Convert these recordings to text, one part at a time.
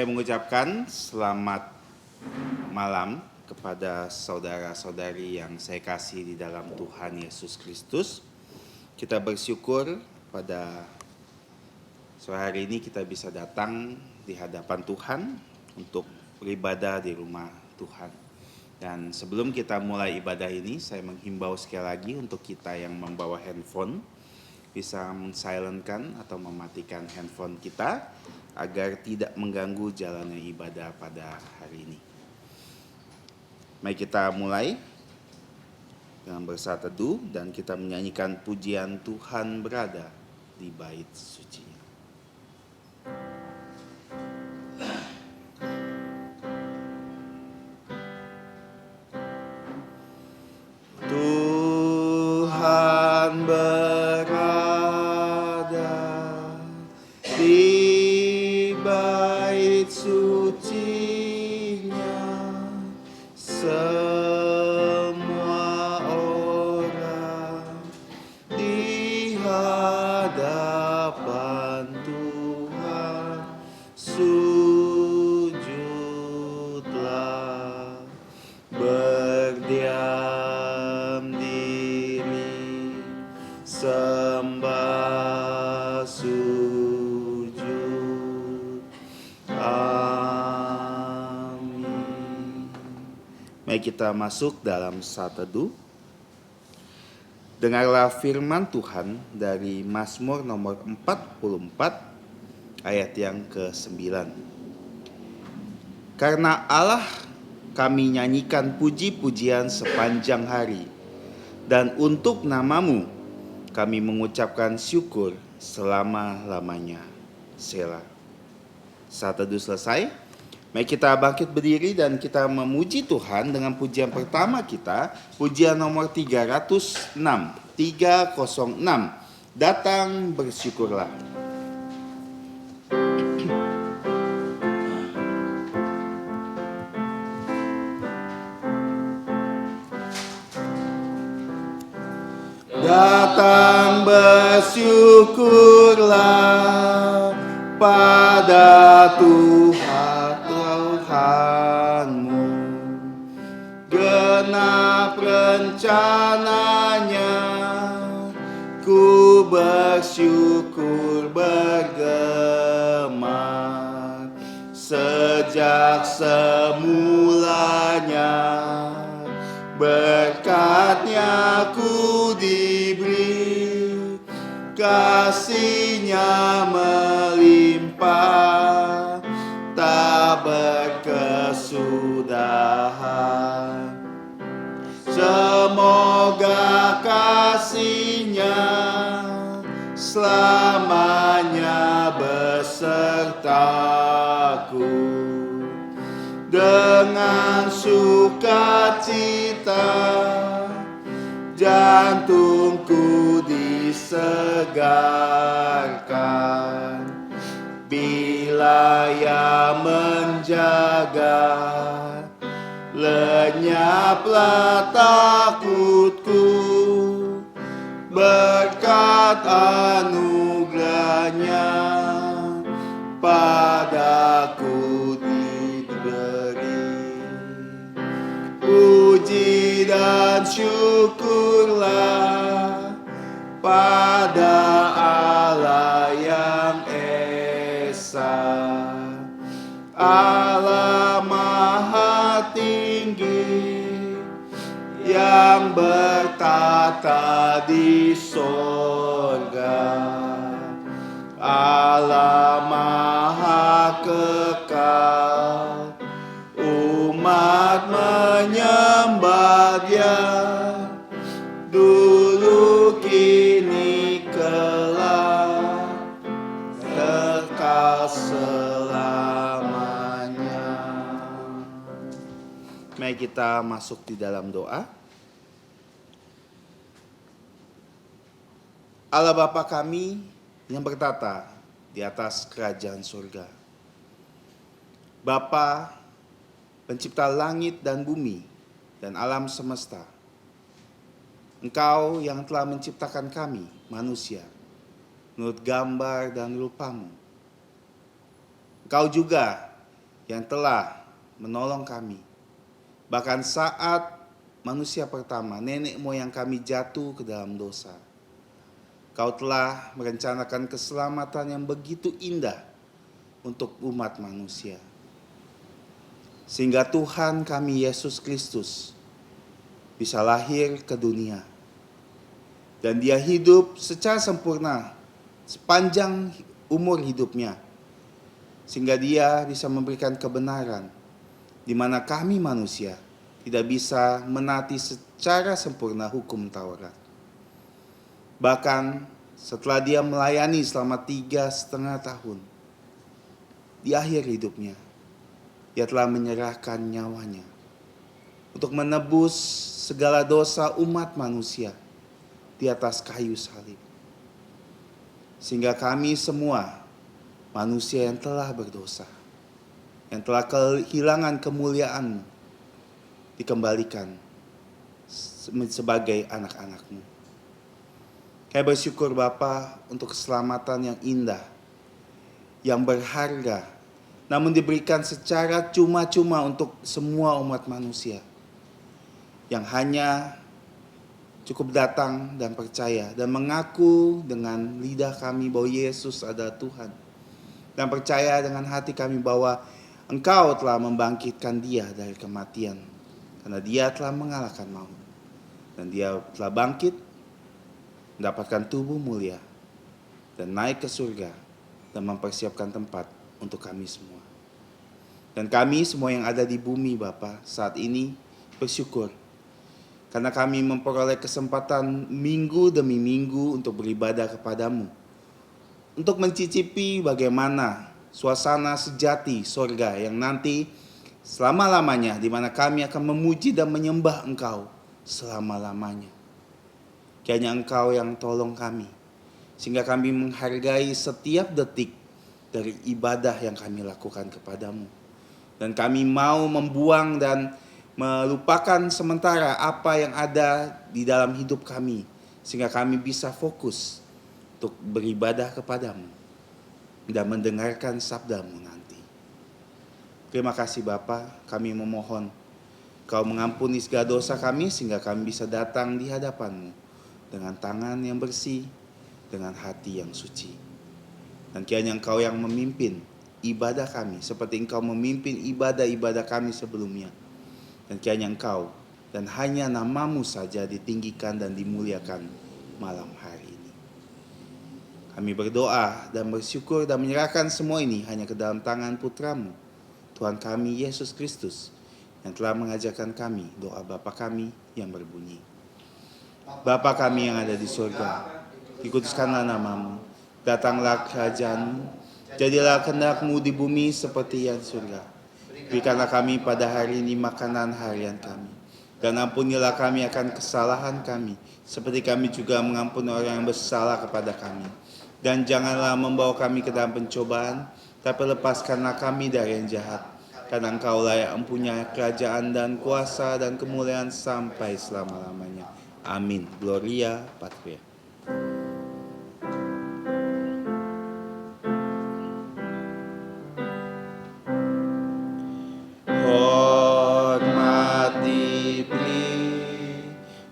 Saya mengucapkan selamat malam kepada saudara-saudari yang saya kasih di dalam Tuhan Yesus Kristus. Kita bersyukur pada sore hari ini kita bisa datang di hadapan Tuhan untuk beribadah di rumah Tuhan. Dan sebelum kita mulai ibadah ini, saya menghimbau sekali lagi untuk kita yang membawa handphone bisa men-silentkan atau mematikan handphone kita agar tidak mengganggu jalannya ibadah pada hari ini. Mari kita mulai dengan bersaat teduh dan kita menyanyikan pujian Tuhan berada di bait suci. Tuhan berada di bait suci-Nya, semua orang di hadapan Tuhan sujudlah, berdiam diri, sembah sujud. Amin. Mari kita masuk dalam saat teduh. Dengarlah firman Tuhan dari Mazmur nomor 44 ayat yang ke-9. Karena Allah kami nyanyikan puji-pujian sepanjang hari, dan untuk nama-Mu kami mengucapkan syukur selama-lamanya. Selah. Saat teduh selesai, mari kita bangkit berdiri dan kita memuji Tuhan dengan pujian pertama kita, pujian nomor 306. Datang bersyukurlah. Datang bersyukurlah pada Tuhan Tuhanmu, genap rencananya, ku bersyukur bergema, sejak semulanya berkat-Nya ku diberi, kasih-Nya melimpah, tak berkesudahan. Semoga kasih-Nya selamanya besertaku. Dengan sukacita jantungku disegarkan, bila Ia menjaga, lenyaplah takutku. Berkat anugerah-Nya padaku diberi. Puji dan syukurlah pada Allah yang esa, Allah Maha Tinggi, yang bertata di sorga, Allah Maha Kekal. Umat menyembah Dia dulu, kini, kelak, kekal selamanya. Mari kita masuk di dalam doa. Allah Bapa kami yang bertata di atas kerajaan surga, Bapa pencipta langit dan bumi dan alam semesta, Engkau yang telah menciptakan kami, manusia, menurut gambar dan rupa-Mu. Engkau juga yang telah menolong kami. Bahkan saat manusia pertama, nenek moyang kami jatuh ke dalam dosa, Kau telah merencanakan keselamatan yang begitu indah untuk umat manusia. Sehingga Tuhan kami Yesus Kristus bisa lahir ke dunia. Dan dia hidup secara sempurna sepanjang umur hidupnya. Sehingga dia bisa memberikan kebenaran di mana kami manusia tidak bisa menaati secara sempurna hukum Taurat. Bahkan setelah dia melayani selama 3,5 tahun, di akhir hidupnya, dia telah menyerahkan nyawanya untuk menebus segala dosa umat manusia di atas kayu salib. Sehingga kami semua manusia yang telah berdosa, yang telah kehilangan kemuliaan-Mu, dikembalikan sebagai anak-anak-Mu. Kami bersyukur Bapa untuk keselamatan yang indah, yang berharga, namun diberikan secara cuma-cuma untuk semua umat manusia, yang hanya cukup datang dan percaya dan mengaku dengan lidah kami bahwa Yesus adalah Tuhan, dan percaya dengan hati kami bahwa Engkau telah membangkitkan dia dari kematian, karena dia telah mengalahkan maut, dan dia telah bangkit, mendapatkan tubuh mulia, dan naik ke surga, dan mempersiapkan tempat untuk kami semua. Dan kami semua yang ada di bumi Bapa saat ini bersyukur, karena kami memperoleh kesempatan minggu demi minggu untuk beribadah kepadamu, untuk mencicipi bagaimana suasana sejati sorga yang nanti selama-lamanya, di mana kami akan memuji dan menyembah Engkau selama-lamanya. Kiranya Engkau yang tolong kami, sehingga kami menghargai setiap detik dari ibadah yang kami lakukan kepadamu. Dan kami mau membuang dan melupakan sementara apa yang ada di dalam hidup kami, sehingga kami bisa fokus untuk beribadah kepadamu dan mendengarkan sabdamu nanti. Terima kasih Bapa, kami memohon Kau mengampuni segala dosa kami, sehingga kami bisa datang di hadapan-Mu dengan tangan yang bersih, dengan hati yang suci. Dan kiranya Engkau yang memimpin ibadah kami, seperti Engkau memimpin ibadah-ibadah kami sebelumnya. Dan kiranya Engkau dan hanya nama-Mu saja ditinggikan dan dimuliakan malam hari ini. Kami berdoa dan bersyukur dan menyerahkan semua ini hanya ke dalam tangan Putra-Mu, Tuhan kami Yesus Kristus, yang telah mengajarkan kami doa Bapa kami yang berbunyi, Bapa kami yang ada di surga, dikuduskanlah nama-Mu, datanglah kerajaan-Mu, jadilah kehendak-Mu di bumi seperti yang di surga. Berikanlah kami pada hari ini makanan harian kami, dan ampunilah kami akan kesalahan kami, seperti kami juga mengampuni orang yang bersalah kepada kami. Dan janganlah membawa kami ke dalam pencobaan, tapi lepaskanlah kami dari yang jahat. Karena Engkau-lah yang mempunyai kerajaan dan kuasa dan kemuliaan sampai selama-lamanya. Amin. Gloria Patria. Hormat diberi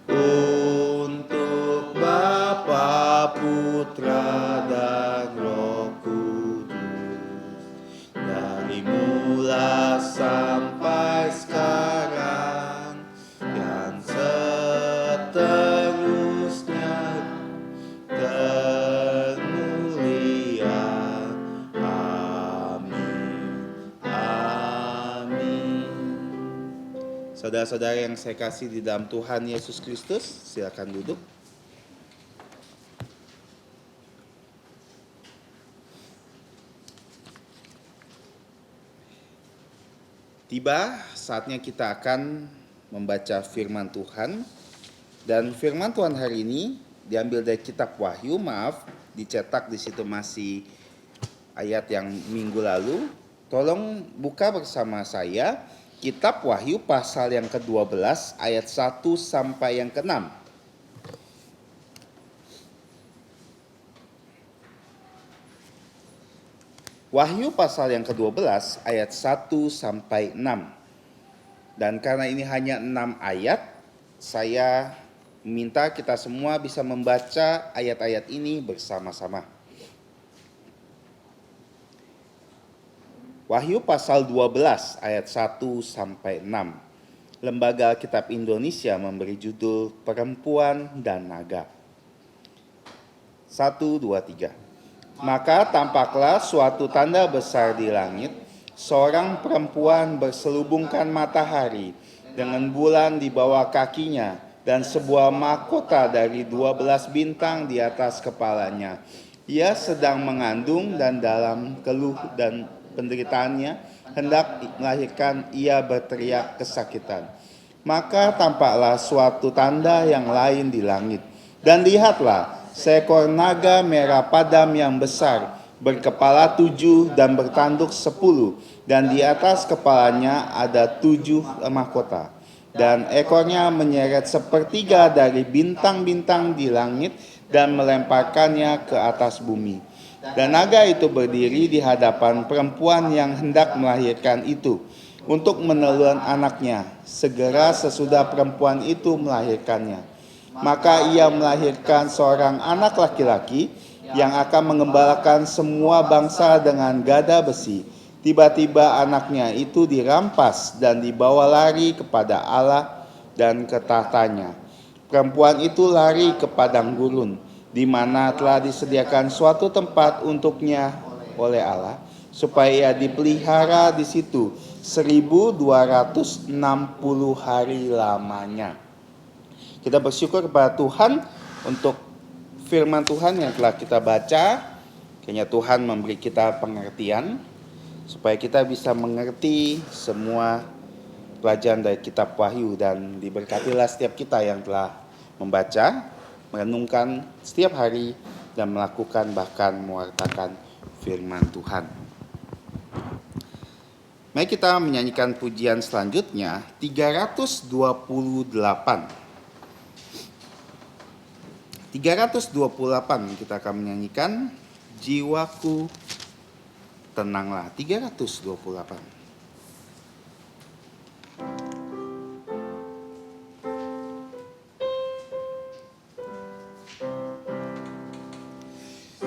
untuk Bapa, Putra, dan Roh Kudus, dari mula sampai sekarang dan seterusnya termulia. Amin. Amin. Saudara-saudara yang saya kasih di dalam Tuhan Yesus Kristus, silakan duduk. Tiba saatnya kita akan membaca firman Tuhan. Dan firman Tuhan hari ini diambil dari kitab Wahyu, dicetak di situ masih ayat yang minggu lalu. Tolong buka bersama saya kitab Wahyu pasal yang ke-12 ayat 1 sampai yang ke-6. Wahyu pasal yang ke-12 ayat 1 sampai 6. Dan karena ini hanya 6 ayat, saya minta kita semua bisa membaca ayat-ayat ini bersama-sama. Wahyu pasal 12 ayat 1 sampai 6. Lembaga Alkitab Indonesia memberi judul Perempuan dan Naga. 1, 2, 3. Maka tampaklah suatu tanda besar di langit, seorang perempuan berselubungkan matahari dengan bulan di bawah kakinya dan sebuah mahkota dari 12 bintang di atas kepalanya. Ia sedang mengandung dan dalam keluh dan penderitaannya hendak melahirkan, ia berteriak kesakitan. Maka tampaklah suatu tanda yang lain di langit. Dan lihatlah, seekor naga merah padam yang besar, berkepala 7 dan bertanduk 10, dan di atas kepalanya ada 7 mahkota. Dan ekornya menyeret sepertiga dari bintang-bintang di langit dan melemparkannya ke atas bumi. Dan naga itu berdiri di hadapan perempuan yang hendak melahirkan itu untuk menelan anaknya. Segera sesudah perempuan itu melahirkannya, maka ia melahirkan seorang anak laki-laki yang akan mengembalakan semua bangsa dengan gada besi. Tiba-tiba anaknya itu dirampas dan dibawa lari kepada Allah dan ke tahtanya. Perempuan itu lari ke padang gurun, di mana telah disediakan suatu tempat untuknya oleh Allah, supaya ia dipelihara di situ 1260 hari lamanya. Kita bersyukur kepada Tuhan untuk firman Tuhan yang telah kita baca. Kiranya Tuhan memberi kita pengertian, supaya kita bisa mengerti semua pelajaran dari kitab Wahyu, dan diberkatilah setiap kita yang telah membaca, merenungkan setiap hari, dan melakukan bahkan mewartakan firman Tuhan. Mari kita menyanyikan pujian selanjutnya, 328. 328 kita akan menyanyikan Jiwaku Tenanglah. 328.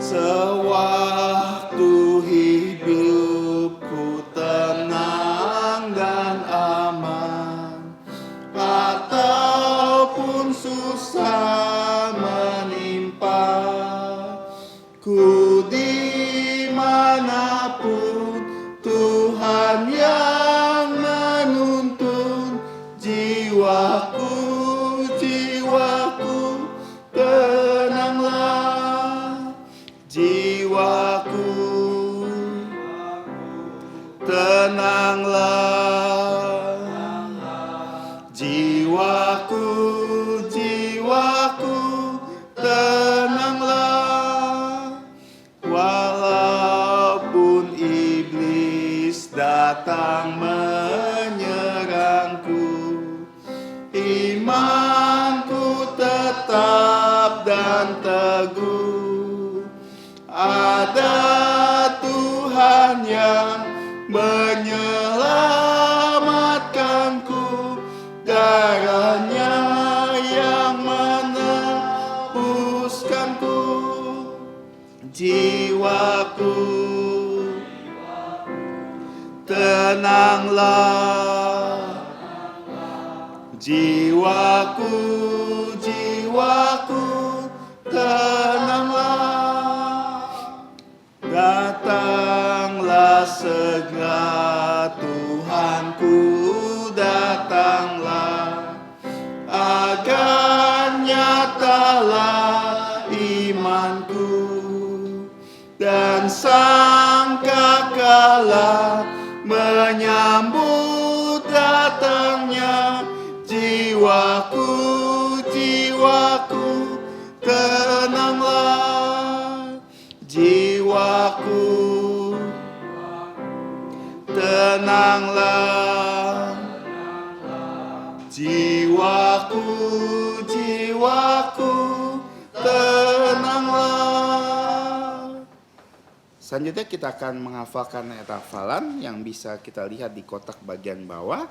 Sewaktu hidupku tenang dan aman, ataupun susah menimpa, ku dimanapun Tuhan yang menuntun jiwaku, jiwaku tenanglah, jiwaku tenanglah, jiwaku, jiwaku tenanglah, walaupun iblis datang menyerangku, imanku tetap dan teguh. Ada Tuhan yang menyelamatkanku, darahnya yang menebuskanku. Jiwaku tenanglah, jiwaku, jiwaku tenanglah, datanglah segera Tuhanku, datanglah, agar nyatalah imanku, dan sangkakala menyambut datangnya jiwaku, jiwaku tenanglah, jiwaku tenanglah, jiwaku, jiwaku tenanglah. Selanjutnya kita akan menghafalkan ayat hafalan yang bisa kita lihat di kotak bagian bawah.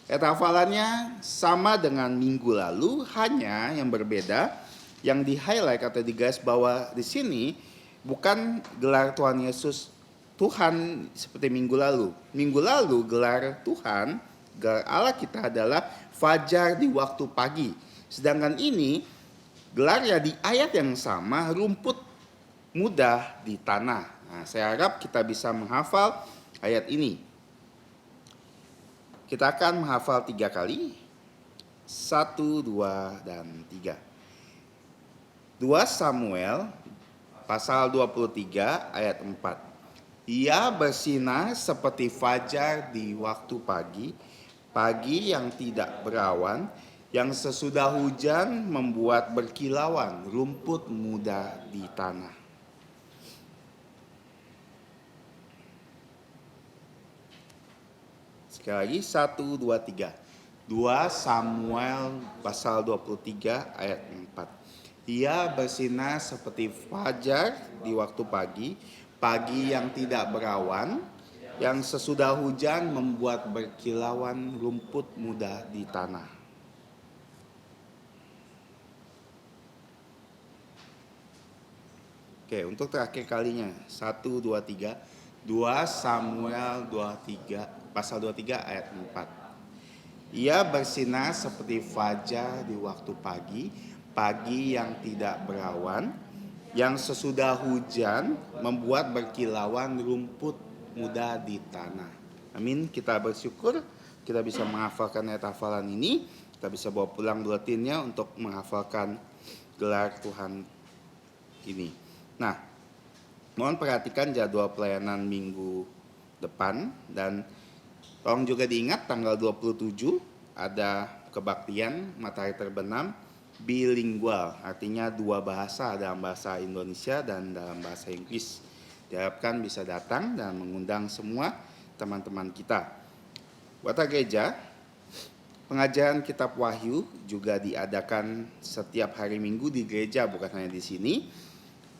Ayat hafalannya sama dengan minggu lalu, hanya yang berbeda, yang di-highlight atau digaris bawah di sini bukan gelar Tuhan Yesus Tuhan seperti minggu lalu. Minggu lalu gelar Tuhan, gelar Allah kita adalah fajar di waktu pagi. Sedangkan ini gelarnya di ayat yang sama, rumput muda di tanah. Nah, saya harap kita bisa menghafal ayat ini. Kita akan menghafal 3 kali. 1, 2, dan 3. 2 Samuel pasal 23 ayat 4. Ia bersinar seperti fajar di waktu pagi, pagi yang tidak berawan, yang sesudah hujan membuat berkilauan rumput muda di tanah. Sekali lagi 1, 2, 3. 2 Samuel pasal 23 ayat 4. Ia bersinar seperti fajar di waktu pagi, pagi yang tidak berawan, yang sesudah hujan membuat berkilauan rumput muda di tanah. Oke, untuk terakhir kalinya 1, 2, 3. 2 Samuel 23 pasal 23 ayat 4. Ia bersinar seperti fajar di waktu pagi, pagi yang tidak berawan, yang sesudah hujan membuat berkilauan rumput muda di tanah. Amin. Kita bersyukur kita bisa menghafalkan ayat hafalan ini. Kita bisa bawa pulang buletinnya untuk menghafalkan gelar Tuhan ini. Nah, mohon perhatikan jadwal pelayanan minggu depan, dan tolong juga diingat tanggal 27 ada kebaktian matahari terbenam bilingual, artinya 2 bahasa, dalam bahasa Indonesia dan dalam bahasa Inggris. Diharapkan bisa datang dan mengundang semua teman-teman kita. Buat gereja, pengajaran kitab Wahyu juga diadakan setiap hari Minggu di gereja, bukan hanya di sini.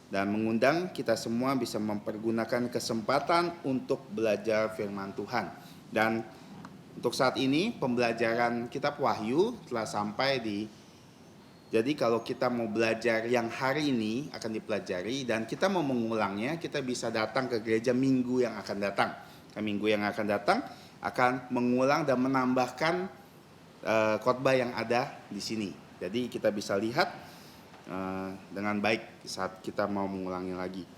Dan mengundang kita semua bisa mempergunakan kesempatan untuk belajar firman Tuhan. Dan untuk saat ini pembelajaran kitab Wahyu telah sampai di, jadi kalau kita mau belajar yang hari ini akan dipelajari dan kita mau mengulangnya, kita bisa datang ke gereja minggu yang akan datang. Minggu yang akan datang akan mengulang dan menambahkan khotbah yang ada di sini. Jadi kita bisa lihat dengan baik saat kita mau mengulangi lagi.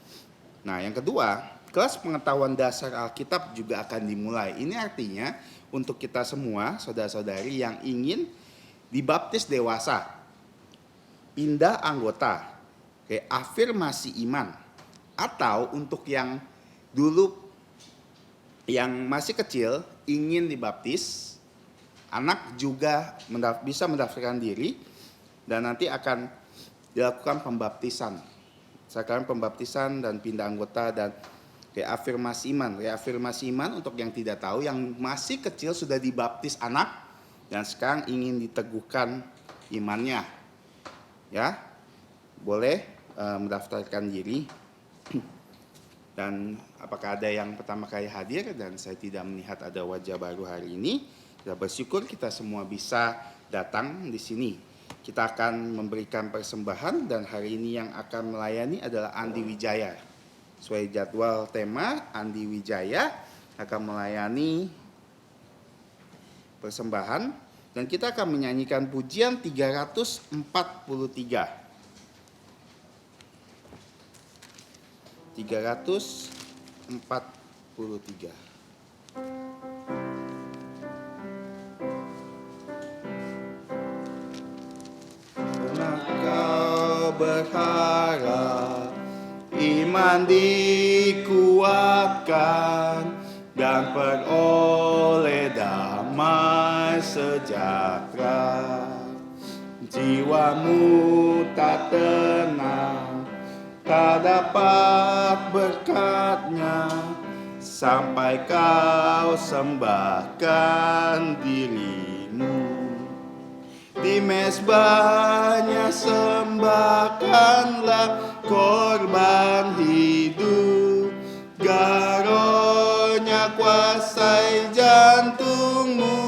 Nah, yang kedua, kelas pengetahuan dasar Alkitab juga akan dimulai. Ini artinya untuk kita semua, saudara-saudari yang ingin dibaptis dewasa, pindah anggota, kayak afirmasi iman, atau untuk yang dulu yang masih kecil ingin dibaptis, anak juga bisa mendaftarkan diri dan nanti akan dilakukan pembaptisan. Sekarang pembaptisan dan pindah anggota dan reafirmasi iman. Reafirmasi iman untuk yang tidak tahu, yang masih kecil sudah dibaptis anak dan sekarang ingin diteguhkan imannya. Ya, boleh mendaftarkan diri. Dan apakah ada yang pertama kali hadir dan saya tidak melihat ada wajah baru hari ini. Kita bersyukur kita semua bisa datang di sini. Kita akan memberikan persembahan dan hari ini yang akan melayani adalah Andi Wijaya. Sesuai jadwal tema, Andi Wijaya akan melayani persembahan dan kita akan menyanyikan pujian 343. 343. Berharap iman dikuatkan dan peroleh damai sejahtera. Jiwamu tak tenang, tak dapat berkatnya sampai kau sembahkan dirimu. Di mezbahnya sembahkanlah korban hidup Garonya kuasai jantungmu,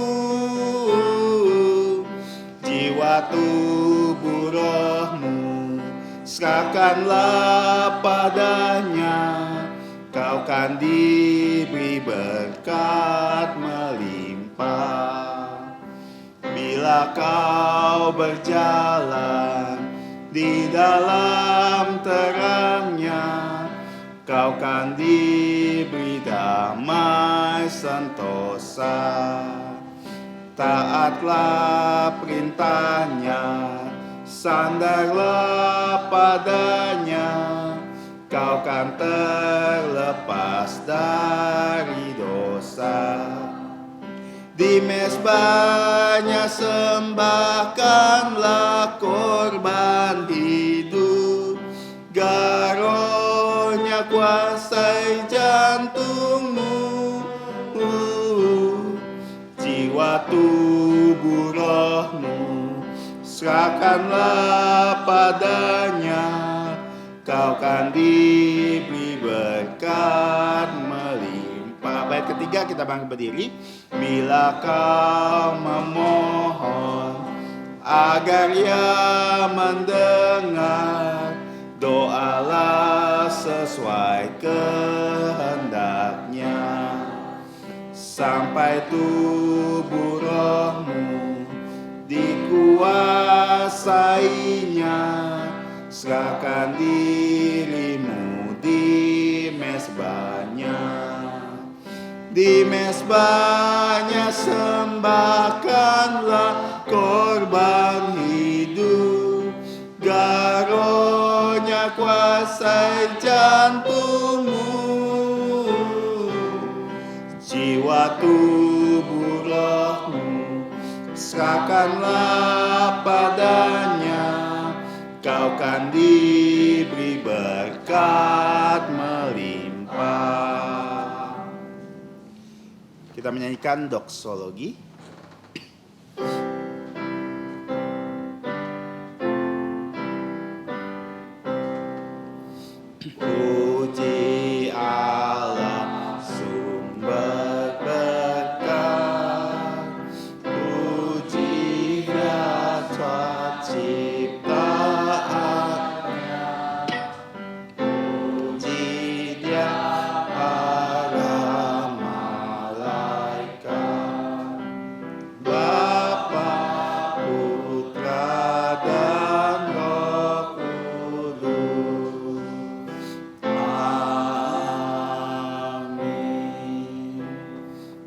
jiwa tubuh rohmu serahkanlah padanya. Kau kan diberi berkat melimpah. Bila kau berjalan di dalam terangnya, kau kan diberi damai sentosa. Taatlah perintahnya, sandarlah padanya, kau kan terlepas dari dosa. Di mezbahnya sembahkanlah korban hidup, garonya kuasai jantungmu, jiwa tubuh rohmu serahkanlah padanya. Kau kan diberi berkat melimpah. Bait ketiga kita bangkit berdiri. Bila kau memohon agar Ia mendengar, doalah sesuai kehendaknya. Sampai tubuh rohmu dikuasainya, serahkan dirimu di mezbahnya. Di mezbahnya sembahkanlah korban hidup, garonya kuasai jantungmu, jiwa tubuh rohmu serahkanlah padanya. Kau kan diberi berkat melimpah. Kita menyanyikan doksologi. Puji Allah sumber berkat, puji Dia ciptaannya, puji Dia para malaikat, Bapa, Putra dan Roh Kudus. Amin.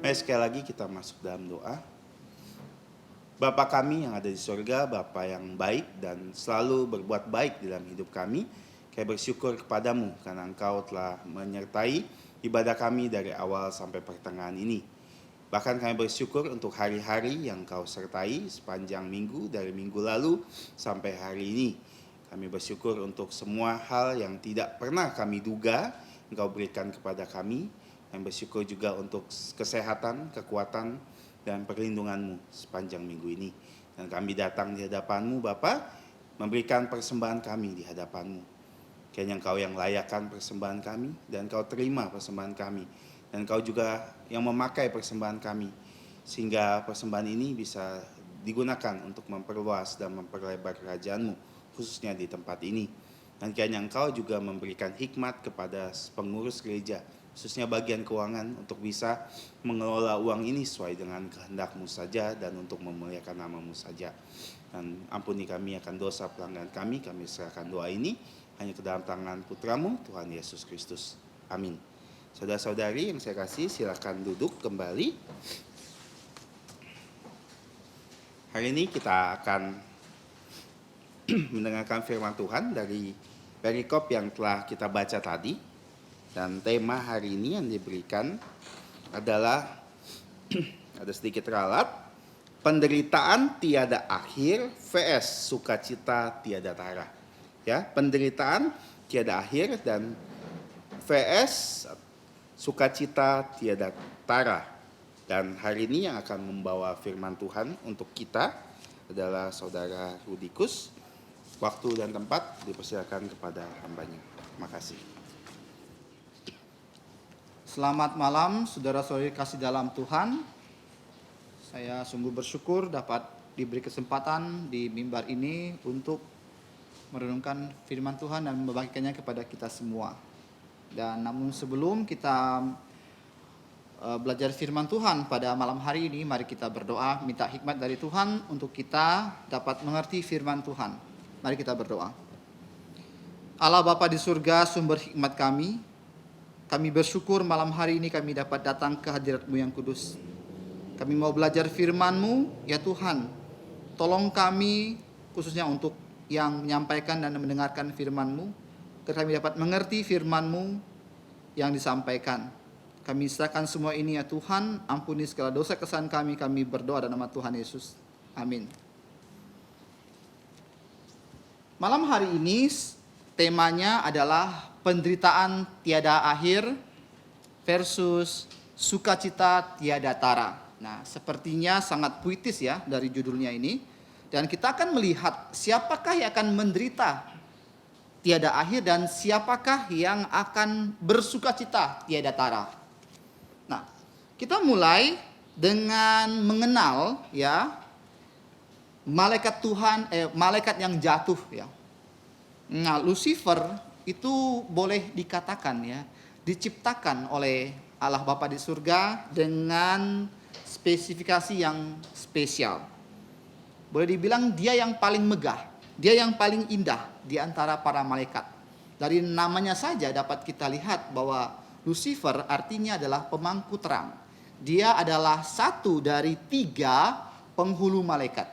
Mari sekali lagi kita masuk dalam doa. Bapa kami yang ada di surga, Bapa yang baik dan selalu berbuat baik dalam hidup kami, kami bersyukur kepadamu karena Engkau telah menyertai ibadah kami dari awal sampai pertengahan ini. Bahkan kami bersyukur untuk hari-hari yang Engkau sertai sepanjang minggu, dari minggu lalu sampai hari ini. Kami bersyukur untuk semua hal yang tidak pernah kami duga Engkau berikan kepada kami. Kami bersyukur juga untuk kesehatan, kekuatan, dan perlindungan-Mu sepanjang minggu ini. Dan kami datang di hadapan-Mu Bapa, memberikan persembahan kami di hadapan-Mu. Kiranya Engkau yang layakkan persembahan kami, dan Engkau terima persembahan kami. Dan Engkau juga yang memakai persembahan kami, sehingga persembahan ini bisa digunakan untuk memperluas dan memperlebar kerajaan-Mu, khususnya di tempat ini. Dan kiranya Engkau juga memberikan hikmat kepada pengurus gereja, khususnya bagian keuangan, untuk bisa mengelola uang ini sesuai dengan kehendak-Mu saja dan untuk memuliakan nama-Mu saja. Dan ampuni kami akan dosa pelanggaran kami serahkan doa ini hanya ke dalam tangan Putra-Mu, Tuhan Yesus Kristus. Amin. Saudara-saudari yang saya kasih, silakan duduk kembali. Hari ini kita akan mendengarkan firman Tuhan dari perikop yang telah kita baca tadi. Dan tema hari ini yang diberikan adalah ada sedikit ralat, penderitaan tiada akhir vs sukacita tiada tara. Ya, penderitaan tiada akhir dan vs sukacita tiada tara. Dan hari ini yang akan membawa firman Tuhan untuk kita adalah Saudara Rudikus. Waktu dan tempat dipersilakan kepada hambanya. Terima kasih. Selamat malam saudara-saudari kasih dalam Tuhan. Saya sungguh bersyukur dapat diberi kesempatan di mimbar ini untuk merenungkan firman Tuhan dan membagikannya kepada kita semua. Dan namun sebelum kita belajar firman Tuhan pada malam hari ini, mari kita berdoa minta hikmat dari Tuhan untuk kita dapat mengerti firman Tuhan. Mari kita berdoa. Allah Bapa di surga, sumber hikmat kami bersyukur malam hari ini kami dapat datang ke hadirat-Mu yang kudus. Kami mau belajar firman-Mu, ya Tuhan. Tolong kami khususnya untuk yang menyampaikan dan mendengarkan firman-Mu, agar kami dapat mengerti firman-Mu yang disampaikan. Kami serahkan semua ini ya Tuhan, ampuni segala dosa kesalahan kami berdoa dalam nama Tuhan Yesus. Amin. Malam hari ini temanya adalah penderitaan tiada akhir versus sukacita tiada tara. Nah, sepertinya sangat puitis ya dari judulnya ini. Dan kita akan melihat siapakah yang akan menderita tiada akhir dan siapakah yang akan bersukacita tiada tara. Nah, kita mulai dengan mengenal ya malaikat Tuhan, malaikat yang jatuh ya. Nah, Lucifer itu boleh dikatakan ya diciptakan oleh Allah Bapa di surga dengan spesifikasi yang spesial. Boleh dibilang dia yang paling megah, dia yang paling indah di antara para malaikat. Dari namanya saja dapat kita lihat bahwa Lucifer artinya adalah pemangku terang. Dia adalah satu dari 3 penghulu malaikat.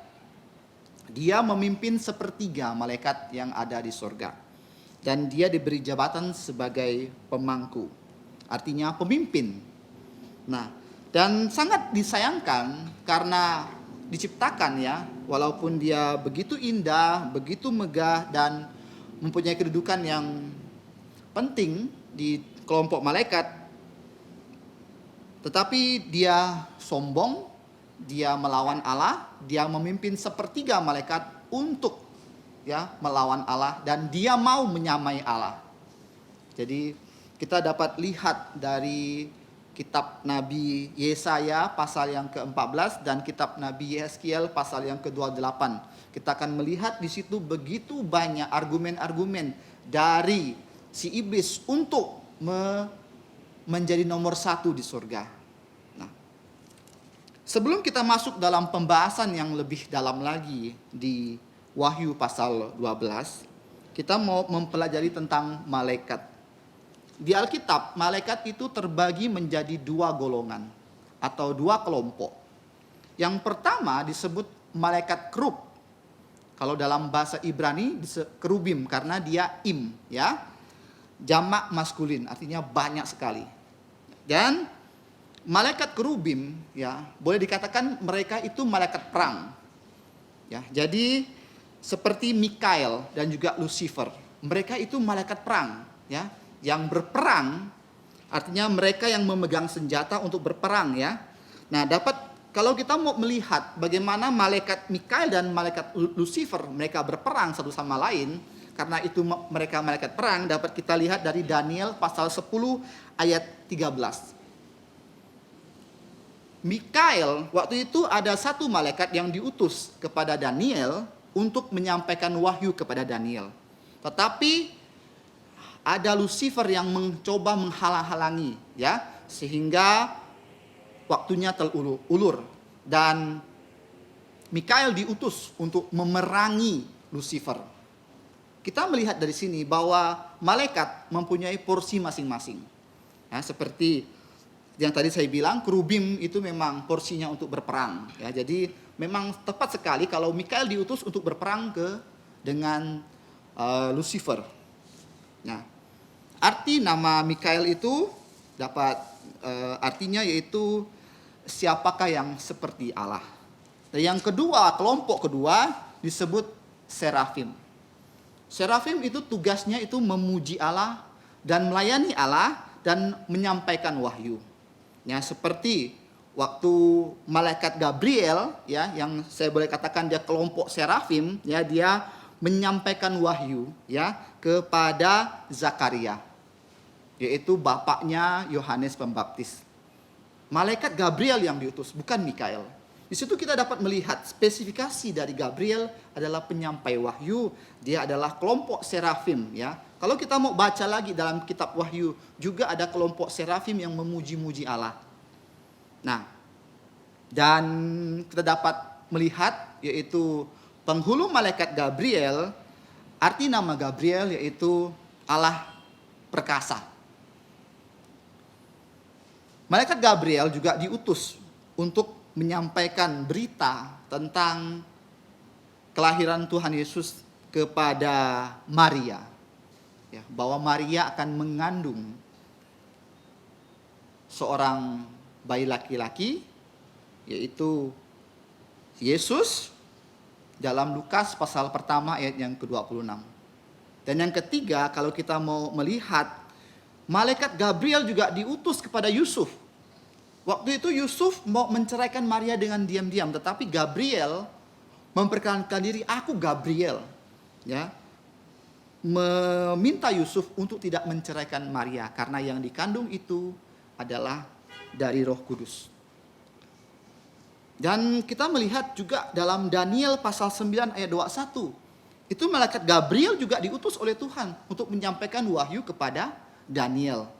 Dia memimpin sepertiga malaikat yang ada di surga. Dan dia diberi jabatan sebagai pemangku. Artinya pemimpin. Nah, dan sangat disayangkan karena diciptakan ya, walaupun dia begitu indah, begitu megah dan mempunyai kedudukan yang penting di kelompok malaikat, tetapi dia sombong, dia melawan Allah, dia memimpin sepertiga malaikat untuk ya melawan Allah dan dia mau menyamai Allah. Jadi kita dapat lihat dari kitab Nabi Yesaya pasal yang ke-14 dan kitab Nabi Yeskiel pasal yang ke-28. Kita akan melihat di situ begitu banyak argumen-argumen dari si iblis untuk menjadi nomor 1 di surga. Nah, sebelum kita masuk dalam pembahasan yang lebih dalam lagi di Wahyu pasal 12, kita mau mempelajari tentang malaikat. Di Alkitab, malaikat itu terbagi menjadi 2 golongan atau 2 kelompok. Yang pertama disebut malaikat kerub. Kalau dalam bahasa Ibrani kerubim karena dia im ya. Jamak maskulin, artinya banyak sekali. Dan malaikat kerubim ya, boleh dikatakan mereka itu malaikat perang. Ya, jadi seperti Mikael dan juga Lucifer. Mereka itu malaikat perang ya, yang berperang, artinya mereka yang memegang senjata untuk berperang ya. Nah, kalau kita mau melihat bagaimana malaikat Mikael dan malaikat Lucifer mereka berperang satu sama lain, karena itu mereka malaikat perang, dapat kita lihat dari Daniel pasal 10 ayat 13. Mikael, waktu itu ada satu malaikat yang diutus kepada Daniel untuk menyampaikan wahyu kepada Daniel. Tetapi ada Lucifer yang mencoba menghalang-halangi ya, sehingga waktunya terulur dan Mikael diutus untuk memerangi Lucifer. Kita melihat dari sini bahwa malaikat mempunyai porsi masing-masing. Ya, seperti yang tadi saya bilang, kerubim itu memang porsinya untuk berperang. Ya, jadi memang tepat sekali kalau Mikael diutus untuk berperang dengan Lucifer. Nah, arti nama Mikael itu dapat artinya yaitu siapakah yang seperti Allah. Dan yang kedua, kelompok kedua disebut serafim. Serafim itu tugasnya itu memuji Allah dan melayani Allah dan menyampaikan wahyu. Ya, seperti waktu malaikat Gabriel ya, yang saya boleh katakan dia kelompok serafim ya, dia menyampaikan wahyu ya kepada Zakaria. yaitu bapaknya Yohanes Pembaptis. Malaikat Gabriel yang diutus, bukan Mikael. Di situ kita dapat melihat spesifikasi dari Gabriel adalah penyampai wahyu. Dia adalah kelompok serafim, ya. Kalau kita mau baca lagi dalam kitab Wahyu, juga ada kelompok serafim yang memuji-muji Allah. Nah, dan kita dapat melihat yaitu penghulu malaikat Gabriel, arti nama Gabriel yaitu Allah perkasa. Malaikat Gabriel juga diutus untuk menyampaikan berita tentang kelahiran Tuhan Yesus kepada Maria. Ya, bahwa Maria akan mengandung seorang bayi laki-laki, yaitu Yesus, dalam Lukas pasal pertama ayat yang ke-26. Dan yang ketiga, kalau kita mau melihat, malaikat Gabriel juga diutus kepada Yusuf. Waktu itu Yusuf mau menceraikan Maria dengan diam-diam, tetapi Gabriel memperkenalkan diri, aku Gabriel, ya, meminta Yusuf untuk tidak menceraikan Maria karena yang dikandung itu adalah dari Roh Kudus. Dan kita melihat juga dalam Daniel pasal 9 ayat 21, itu malaikat Gabriel juga diutus oleh Tuhan untuk menyampaikan wahyu kepada Daniel.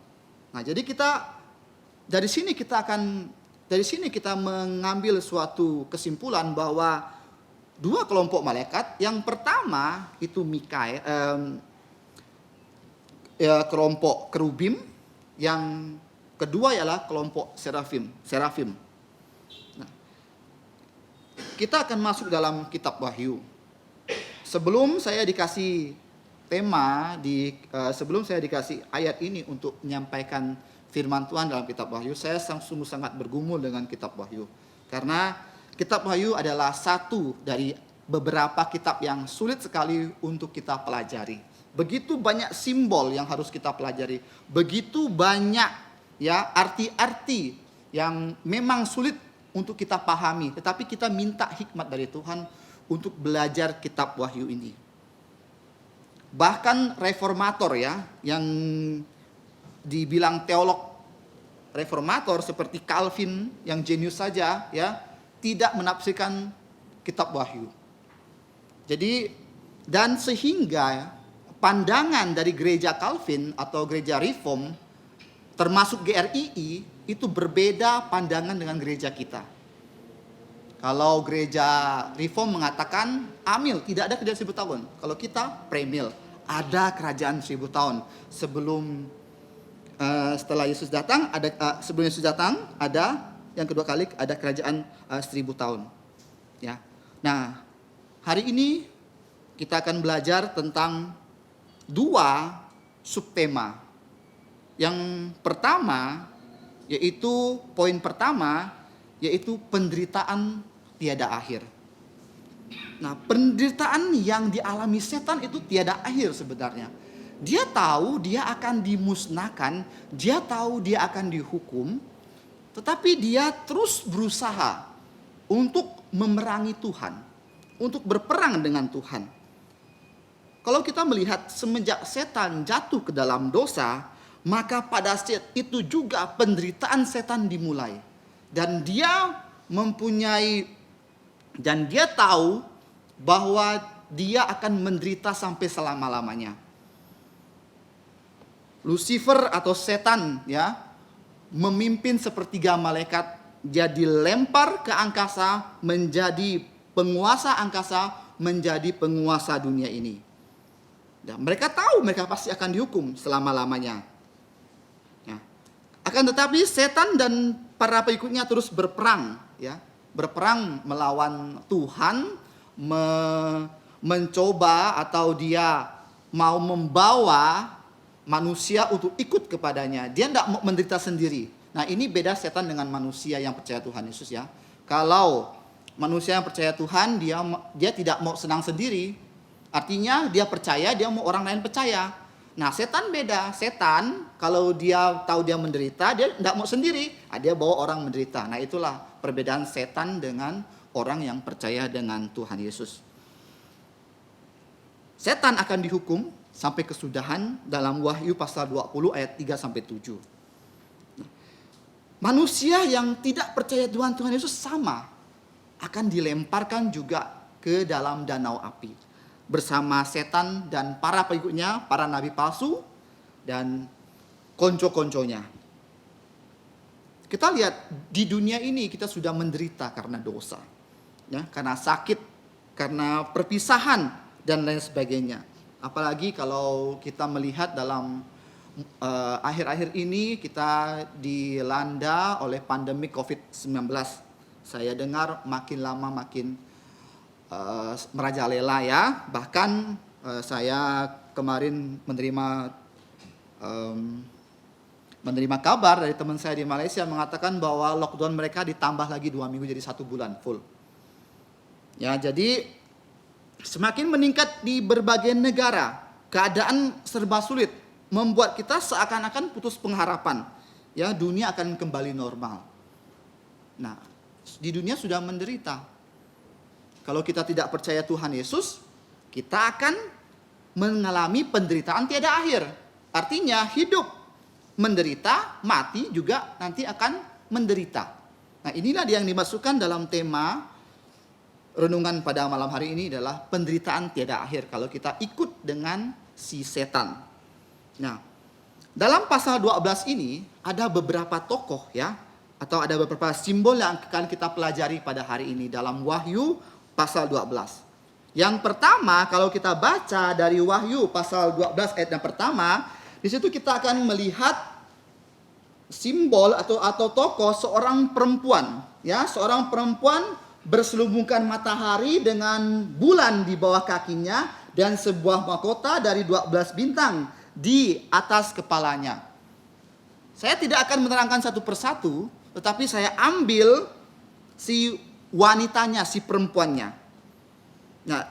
Nah, jadi dari sini kita mengambil suatu kesimpulan bahwa dua kelompok malaikat. Yang pertama itu Mikael, kelompok kerubim. Yang kedua ialah kelompok serafim. Nah, kita akan masuk dalam kitab Wahyu. Sebelum saya dikasih sebelum saya dikasih ayat ini untuk menyampaikan firman Tuhan dalam kitab Wahyu, saya sungguh sangat bergumul dengan kitab Wahyu. Karena kitab Wahyu adalah satu dari beberapa kitab yang sulit sekali untuk kita pelajari. Begitu banyak simbol yang harus kita pelajari. Begitu banyak ya arti-arti yang memang sulit untuk kita pahami. Tetapi kita minta hikmat dari Tuhan untuk belajar kitab Wahyu ini. Bahkan reformator ya, yang dibilang teolog reformator seperti Calvin yang jenius saja ya, tidak menafsirkan kitab Wahyu. Jadi, dan sehingga pandangan dari gereja Calvin atau gereja Reform, termasuk GRII, itu berbeda pandangan dengan gereja kita. Kalau gereja Reform mengatakan amil, tidak ada kerajaan 1000 tahun. Kalau kita premil, ada kerajaan 1000 tahun. Setelah Yesus datang, sebelum Yesus datang ada. Yang kedua kali ada kerajaan 1000 tahun. Ya. Nah, hari ini kita akan belajar tentang dua subtema. Yang pertama, yaitu poin pertama, yaitu penderitaan tiada akhir. Nah, penderitaan yang dialami setan itu tiada akhir sebenarnya. Dia tahu dia akan dimusnahkan, dia tahu dia akan dihukum, tetapi dia terus berusaha untuk memerangi Tuhan, untuk berperang dengan Tuhan. Kalau kita melihat semenjak setan jatuh ke dalam dosa, maka pada saat itu juga penderitaan setan dimulai. Dan dia tahu bahwa dia akan menderita sampai selama-lamanya. Lucifer atau setan ya, memimpin sepertiga malaikat, dia dilempar ke angkasa, menjadi penguasa angkasa, menjadi penguasa dunia ini. Dan mereka tahu mereka pasti akan dihukum selama-lamanya. Ya. Akan tetapi setan dan para pengikutnya terus berperang, ya, berperang melawan Tuhan, mencoba atau dia mau membawa manusia untuk ikut kepadanya. Dia tidak mau menderita sendiri. Nah, ini beda setan dengan manusia yang percaya Tuhan Yesus ya. Kalau manusia yang percaya Tuhan, dia tidak mau senang sendiri. Artinya dia percaya, dia mau orang lain percaya. Nah, setan beda. Setan kalau dia tahu dia menderita, dia tidak mau sendiri. Dia bawa orang menderita. Nah, itulah perbedaan setan dengan orang yang percaya dengan Tuhan Yesus. Setan akan dihukum sampai kesudahan dalam Wahyu pasal 20 ayat 3 sampai 7. Manusia yang tidak percaya Tuhan Yesus sama akan dilemparkan juga ke dalam danau api bersama setan dan para pengikutnya, para nabi palsu dan konco-konconya. Kita lihat di dunia ini kita sudah menderita karena dosa, ya, karena sakit, karena perpisahan dan lain sebagainya. Apalagi kalau kita melihat dalam akhir-akhir ini kita dilanda oleh pandemi COVID-19. Saya dengar makin lama makin merajalela ya. Bahkan saya kemarin menerima kabar dari teman saya di Malaysia mengatakan bahwa lockdown mereka ditambah lagi 2 minggu jadi 1 bulan full. Ya, jadi semakin meningkat di berbagai negara, keadaan serba sulit, membuat kita seakan-akan putus pengharapan. Ya, dunia akan kembali normal. Nah, di dunia sudah menderita. Kalau kita tidak percaya Tuhan Yesus, kita akan mengalami penderitaan tiada akhir. Artinya hidup, menderita, mati juga nanti akan menderita. Nah, inilah yang dimasukkan dalam tema renungan pada malam hari ini adalah penderitaan tiada akhir kalau kita ikut dengan si setan. Nah, dalam pasal 12 ini ada beberapa tokoh ya, atau ada beberapa simbol yang akan kita pelajari pada hari ini dalam Wahyu pasal 12. Yang pertama, kalau kita baca dari Wahyu pasal 12 ayat yang pertama, di situ kita akan melihat simbol atau tokoh seorang perempuan, ya, seorang perempuan berselubungkan matahari dengan bulan di bawah kakinya dan sebuah mahkota dari 12 bintang di atas kepalanya. Saya tidak akan menerangkan satu persatu, tetapi saya ambil si wanitanya, si perempuannya. Nah,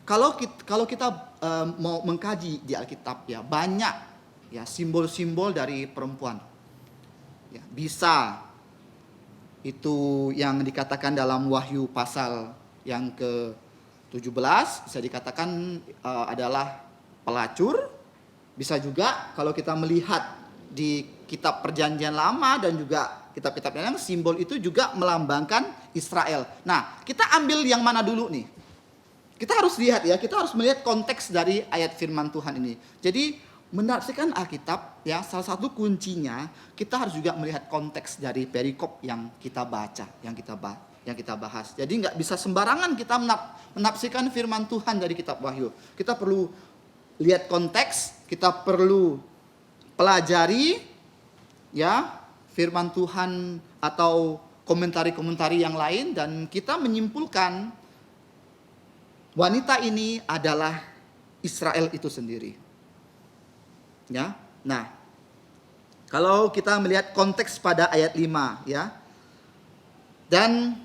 kalau kita mau mengkaji di Alkitab ya, banyak ya simbol-simbol dari perempuan. Ya, bisa itu yang dikatakan dalam Wahyu pasal yang ke-17 bisa dikatakan adalah pelacur. Bisa juga kalau kita melihat di kitab Perjanjian Lama dan juga kitab-kitab yang simbol itu juga melambangkan Israel. Nah, kita ambil yang mana dulu nih? Kita harus lihat ya, kita harus melihat konteks dari ayat firman Tuhan ini. Jadi menafsirkan Alkitab ya, salah satu kuncinya kita harus juga melihat konteks dari perikop yang kita baca, yang kita bahas. Jadi nggak bisa sembarangan kita menafsirkan firman Tuhan dari kitab Wahyu. Kita perlu lihat konteks, kita perlu pelajari ya firman Tuhan atau komentari-komentari yang lain dan kita menyimpulkan wanita ini adalah Israel itu sendiri. Ya. Nah, kalau kita melihat konteks pada ayat 5 ya. Dan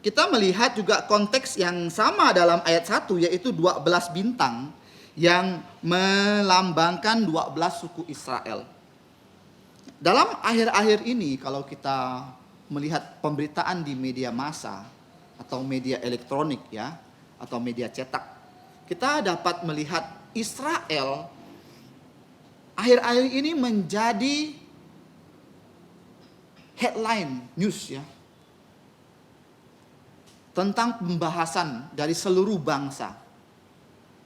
kita melihat juga konteks yang sama dalam ayat 1 yaitu 12 bintang yang melambangkan 12 suku Israel. Dalam akhir-akhir ini kalau kita melihat pemberitaan di media massa atau media elektronik ya, atau media cetak, kita dapat melihat Israel akhir-akhir ini menjadi headline news ya, tentang pembahasan dari seluruh bangsa.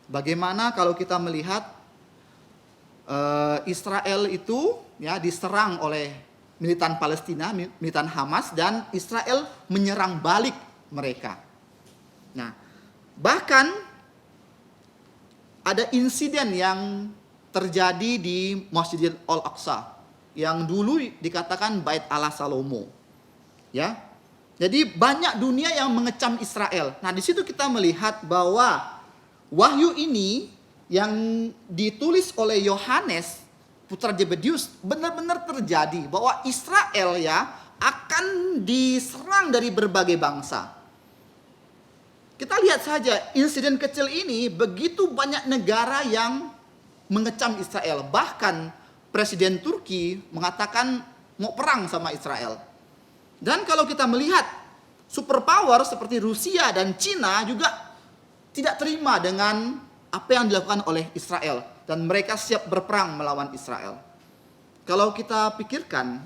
Bagaimana kalau kita melihat Israel itu ya diserang oleh militan Palestina, militan Hamas, dan Israel menyerang balik mereka. Nah, bahkan ada insiden yang terjadi di Masjidil Al-Aqsa yang dulu dikatakan Bait Allah Salomo. Ya. Jadi banyak dunia yang mengecam Israel. Nah, di situ kita melihat bahwa Wahyu ini yang ditulis oleh Yohanes putra Zebedius benar-benar terjadi bahwa Israel ya akan diserang dari berbagai bangsa. Kita lihat saja insiden kecil ini, begitu banyak negara yang mengecam Israel. Bahkan Presiden Turki mengatakan mau perang sama Israel. Dan kalau kita melihat superpower seperti Rusia dan Cina juga tidak terima dengan apa yang dilakukan oleh Israel dan mereka siap berperang melawan Israel. Kalau kita pikirkan,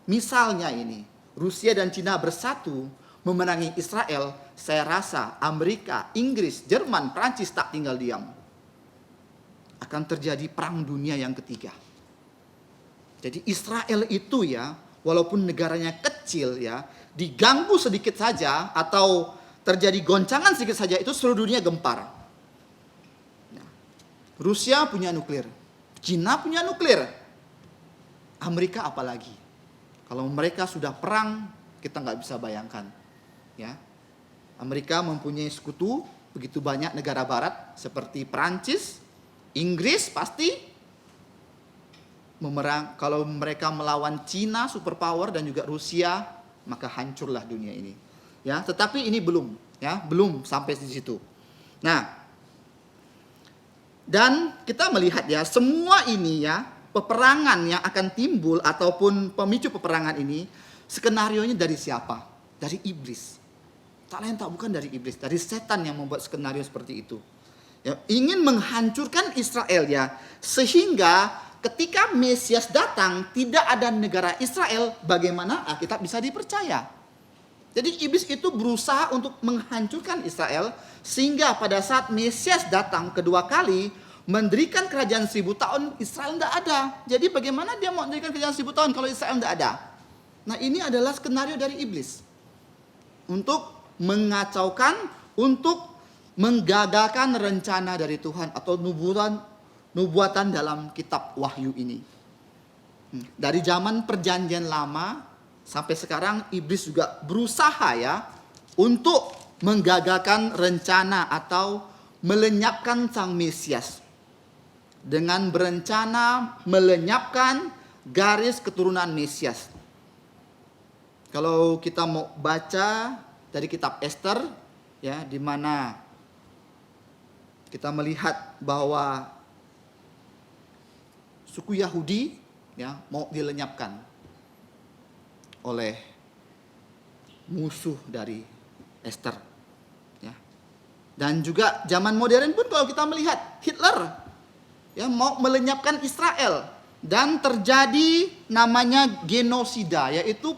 misalnya ini Rusia dan Cina bersatu memenangi Israel, saya rasa Amerika, Inggris, Jerman, Prancis tak tinggal diam. Akan terjadi perang dunia yang ketiga. Jadi Israel itu ya, walaupun negaranya kecil ya, diganggu sedikit saja atau terjadi goncangan sedikit saja, itu seluruh dunia gempar. Rusia punya nuklir, Cina punya nuklir, Amerika apalagi. Kalau mereka sudah perang, kita nggak bisa bayangkan. Ya, Amerika mempunyai sekutu begitu banyak negara Barat seperti Perancis, Inggris pasti memerang. Kalau mereka melawan Cina superpower dan juga Rusia, maka hancurlah dunia ini. Ya, tetapi ini belum, ya, belum sampai di situ. Nah. Dan kita melihat ya, semua ini ya, peperangan yang akan timbul ataupun pemicu peperangan ini, skenarionya dari siapa? Dari iblis. Tak lain tak bukan dari iblis, dari setan yang membuat skenario seperti itu. Ya, ingin menghancurkan Israel ya, sehingga ketika Mesias datang tidak ada negara Israel, bagaimana Alkitab bisa dipercaya? Jadi iblis itu berusaha untuk menghancurkan Israel, sehingga pada saat Mesias datang kedua kali, mendirikan kerajaan 1000 tahun, Israel tidak ada. Jadi bagaimana dia mau mendirikan kerajaan 1000 tahun kalau Israel tidak ada? Nah, ini adalah skenario dari iblis. Untuk mengacaukan, untuk menggagalkan rencana dari Tuhan atau nubuatan dalam kitab Wahyu ini. Dari zaman perjanjian lama sampai sekarang iblis juga berusaha ya untuk menggagalkan rencana atau melenyapkan sang Mesias dengan berencana melenyapkan garis keturunan Mesias. Kalau kita mau baca dari kitab Ester ya, di mana kita melihat bahwa suku Yahudi ya mau dilenyapkan oleh musuh dari Ester ya. Dan juga zaman modern pun kalau kita melihat Hitler ya mau melenyapkan Israel dan terjadi namanya genosida, yaitu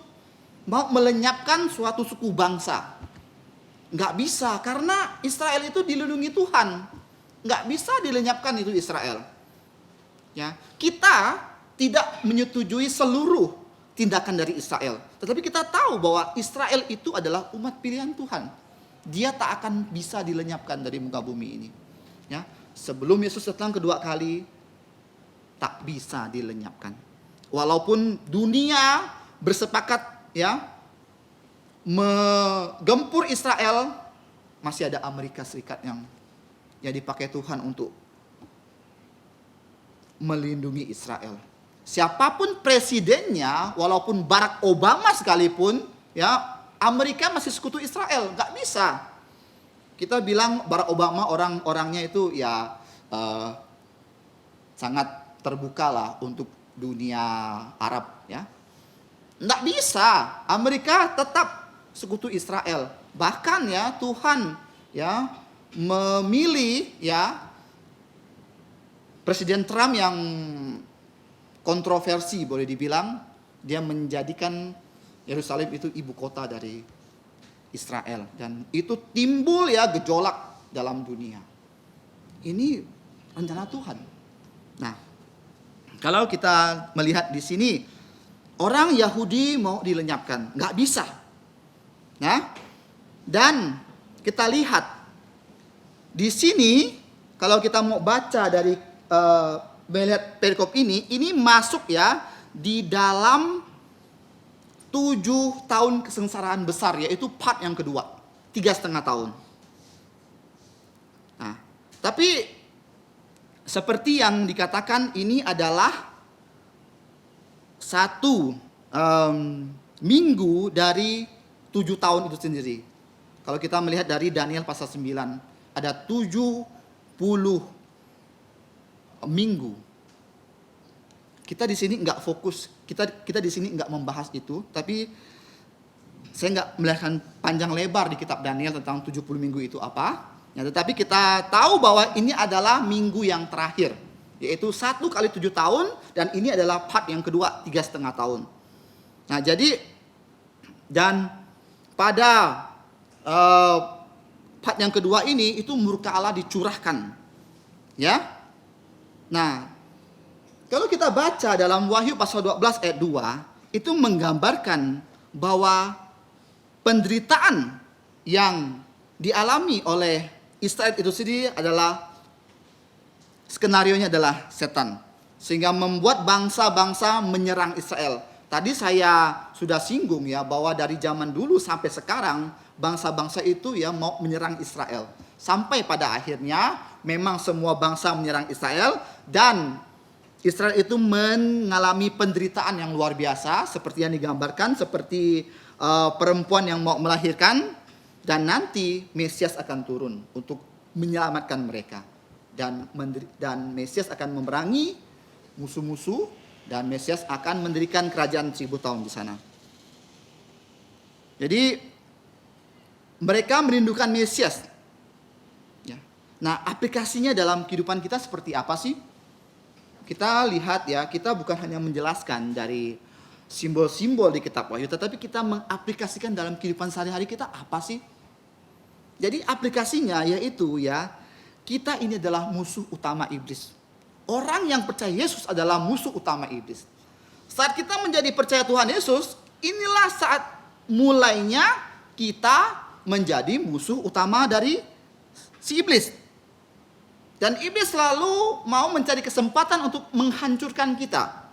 mau melenyapkan suatu suku bangsa. Nggak bisa karena Israel itu dilindungi Tuhan. Nggak bisa dilenyapkan itu Israel. Ya, kita tidak menyetujui seluruh tindakan dari Israel. Tetapi kita tahu bahwa Israel itu adalah umat pilihan Tuhan. Dia tak akan bisa dilenyapkan dari muka bumi ini. Ya, sebelum Yesus datang kedua kali, tak bisa dilenyapkan. Walaupun dunia bersepakat ya menggempur Israel, masih ada Amerika Serikat yang dipakai Tuhan untuk melindungi Israel. Siapapun presidennya, walaupun Barack Obama sekalipun, ya Amerika masih sekutu Israel, nggak bisa. Kita bilang Barack Obama orang-orangnya itu ya sangat terbuka lah untuk dunia Arab, ya. Nggak bisa, Amerika tetap sekutu Israel. Bahkan ya Tuhan ya memilih ya Presiden Trump yang kontroversi boleh dibilang, dia menjadikan Yerusalem itu ibu kota dari Israel dan itu timbul ya gejolak dalam dunia. Ini rencana Tuhan. Nah, kalau kita melihat di sini orang Yahudi mau dilenyapkan, nggak bisa. Nah, dan kita lihat di sini kalau kita mau baca dari melihat perikop ini masuk ya di dalam 7 tahun kesengsaraan besar, yaitu part yang kedua, 3,5 tahun. Nah, tapi seperti yang dikatakan ini adalah satu minggu dari 7 tahun itu sendiri. Kalau kita melihat dari Daniel pasal 9, ada 70 minggu. Kita di sini nggak fokus, kita di sini nggak membahas itu, tapi saya nggak melihatkan panjang lebar di kitab Daniel tentang 70 minggu itu apa, Ya, tetapi kita tahu bahwa ini adalah minggu yang terakhir, yaitu 1 kali 7 tahun, dan ini adalah part yang kedua 3,5 tahun. Nah, jadi dan pada part yang kedua ini itu murka Allah dicurahkan. Ya. Nah, kalau kita baca dalam Wahyu pasal 12 ayat 2, itu menggambarkan bahwa penderitaan yang dialami oleh Israel itu sendiri adalah skenarionya adalah setan, sehingga membuat bangsa-bangsa menyerang Israel. Tadi saya sudah singgung ya bahwa dari zaman dulu sampai sekarang bangsa-bangsa itu ya mau menyerang Israel. Sampai pada akhirnya memang semua bangsa menyerang Israel, dan Israel itu mengalami penderitaan yang luar biasa seperti yang digambarkan, seperti perempuan yang mau melahirkan, dan nanti Mesias akan turun untuk menyelamatkan mereka, dan Mesias akan memerangi musuh-musuh, dan Mesias akan mendirikan kerajaan 1000 tahun di sana. Jadi mereka merindukan Mesias. Ya. Nah, aplikasinya dalam kehidupan kita seperti apa sih? Kita lihat ya, kita bukan hanya menjelaskan dari simbol-simbol di kitab Wahyu, tetapi kita mengaplikasikan dalam kehidupan sehari-hari kita apa sih? Jadi aplikasinya yaitu ya, kita ini adalah musuh utama iblis. Orang yang percaya Yesus adalah musuh utama iblis. Saat kita menjadi percaya Tuhan Yesus, inilah saat mulainya kita menjadi musuh utama dari si iblis. Dan iblis selalu mau mencari kesempatan untuk menghancurkan kita,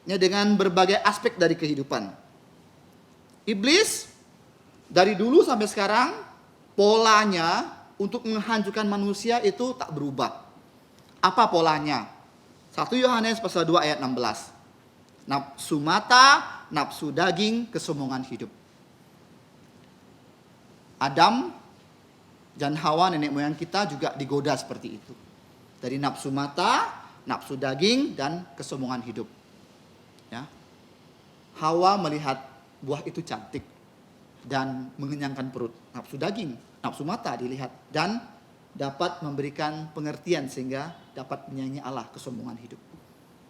ya, dengan berbagai aspek dari kehidupan. Iblis dari dulu sampai sekarang polanya untuk menghancurkan manusia itu tak berubah. Apa polanya? 1 Yohanes pasal 2 ayat 16. Nafsu mata, nafsu daging, kesombongan hidup. Adam dan Hawa nenek moyang kita juga digoda seperti itu. Dari nafsu mata, nafsu daging, dan kesombongan hidup. Ya. Hawa melihat buah itu cantik dan mengenyangkan perut. Nafsu daging, nafsu mata dilihat dan dapat memberikan pengertian sehingga dapat menyanyi Allah, kesombongan hidup.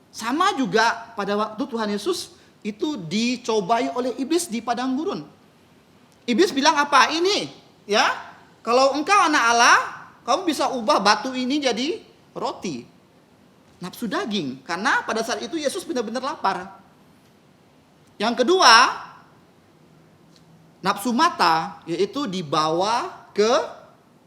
Sama juga pada waktu Tuhan Yesus itu dicobai oleh iblis di padang gurun. Iblis bilang apa? Ini ya, kalau engkau anak Allah, kamu bisa ubah batu ini jadi roti. Nafsu daging, karena pada saat itu Yesus benar-benar lapar. Yang kedua, nafsu mata, yaitu dibawa ke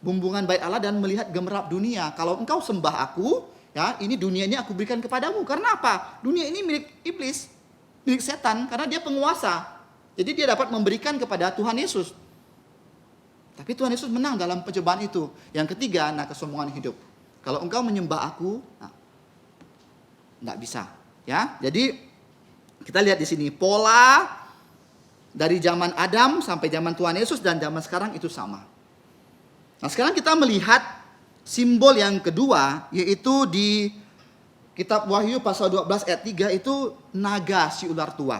bumbungan bait Allah dan melihat gemerlap dunia. Kalau engkau sembah aku, ya, ini dunia ini aku berikan kepadamu. Karena apa? Dunia ini milik iblis, milik setan, karena dia penguasa. Jadi dia dapat memberikan kepada Tuhan Yesus. Tapi Tuhan Yesus menang dalam percobaan itu. Yang ketiga, nah, kesombongan hidup. Kalau engkau menyembah aku, nah, enggak bisa, ya. Jadi kita lihat di sini pola dari zaman Adam sampai zaman Tuhan Yesus dan zaman sekarang itu sama. Nah, sekarang kita melihat simbol yang kedua, yaitu di kitab Wahyu pasal 12 ayat 3 itu naga si ular tua.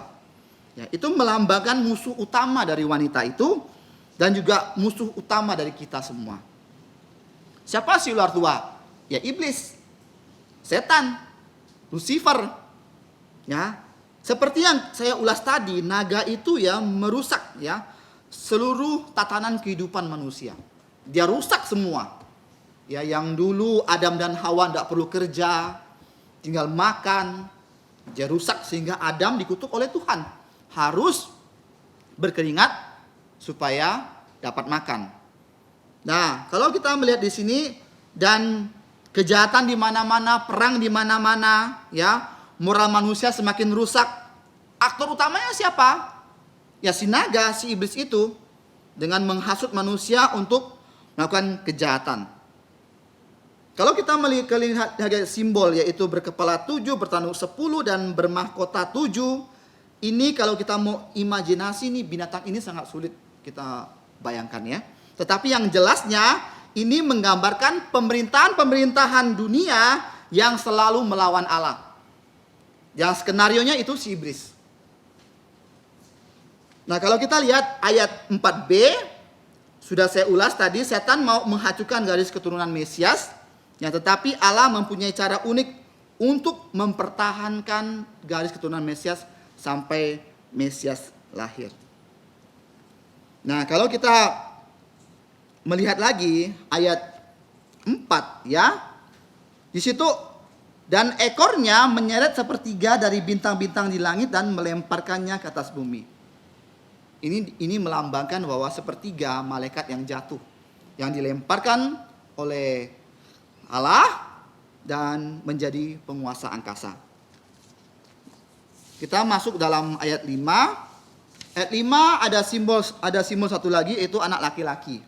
Ya, itu melambangkan musuh utama dari wanita itu dan juga musuh utama dari kita semua. Siapa si ular tua? Ya, iblis, setan, Lucifer. Ya, seperti yang saya ulas tadi, naga itu ya merusak ya seluruh tatanan kehidupan manusia. Dia rusak semua. Ya, yang dulu Adam dan Hawa tidak perlu kerja, tinggal makan. Dia rusak sehingga Adam dikutuk oleh Tuhan. Harus berkeringat supaya dapat makan. Nah, kalau kita melihat di sini dan kejahatan di mana-mana, perang di mana-mana, ya, moral manusia semakin rusak. Aktor utamanya siapa? Ya, si naga, si iblis itu dengan menghasut manusia untuk melakukan kejahatan. Kalau kita melihat simbol yaitu berkepala 7, bertanduk 10 dan bermahkota 7, ini kalau kita mau imajinasi nih binatang ini sangat sulit kita bayangkan ya. Tetapi yang jelasnya ini menggambarkan pemerintahan dunia yang selalu melawan Allah. Yang skenarionya itu si iblis. Nah, kalau kita lihat ayat 4b, Sudah saya ulas tadi, setan mau menghancurkan garis keturunan Mesias, ya, tetapi Allah mempunyai cara unik untuk mempertahankan garis keturunan Mesias sampai Mesias lahir. Nah, kalau kita melihat lagi ayat 4 ya. Di situ, dan ekornya menyeret sepertiga dari bintang-bintang di langit dan melemparkannya ke atas bumi. Ini melambangkan bahwa sepertiga malaikat yang jatuh, yang dilemparkan oleh Allah dan menjadi penguasa angkasa. Kita masuk dalam ayat 5. Ayat 5 ada simbol satu lagi, yaitu anak laki-laki.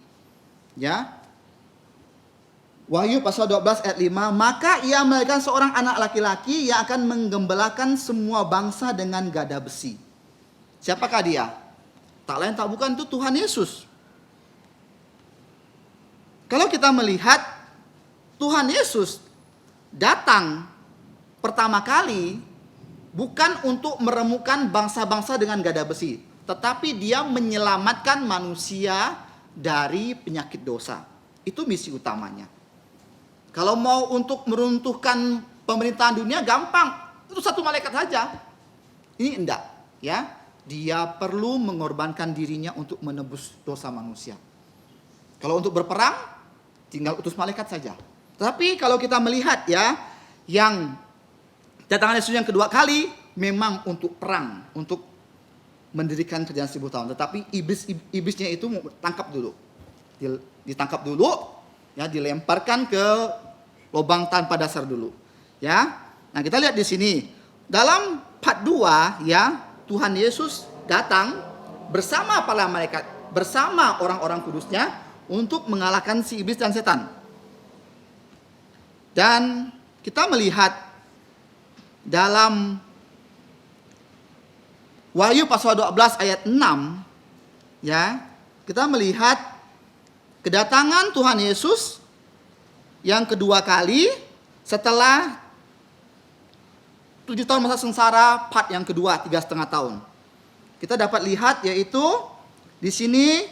Ya. Wahyu pasal 12 ayat 5, maka ia melahirkan seorang anak laki-laki yang akan menggembalakan semua bangsa dengan gada besi. Siapakah dia? Tak lain tak bukan, itu Tuhan Yesus. Kalau kita melihat Tuhan Yesus datang pertama kali bukan untuk meremukkan bangsa-bangsa dengan gada besi, tetapi dia menyelamatkan manusia dari penyakit dosa. Itu misi utamanya. Kalau mau untuk meruntuhkan pemerintahan dunia gampang, itu satu malaikat saja. Ini enggak, ya. Dia perlu mengorbankan dirinya untuk menebus dosa manusia. Kalau untuk berperang, tinggal utus malaikat saja. Tapi kalau kita melihat ya, yang datangan Yesus yang kedua kali memang untuk perang, untuk mendirikan kerajaan 1000 tahun. Tetapi iblisnya itu tangkap dulu, ditangkap dulu, ya, dilemparkan ke lubang tanpa dasar dulu, ya. Nah, kita lihat di sini dalam part 2 ya, Tuhan Yesus datang bersama para malaikat, bersama orang-orang kudusnya untuk mengalahkan si iblis dan setan. Dan kita melihat dalam Wahyu pasal 12 ayat 6 ya, kita melihat kedatangan Tuhan Yesus yang kedua kali setelah 7 tahun masa sengsara, part yang kedua 3,5 tahun. Kita dapat lihat yaitu di sini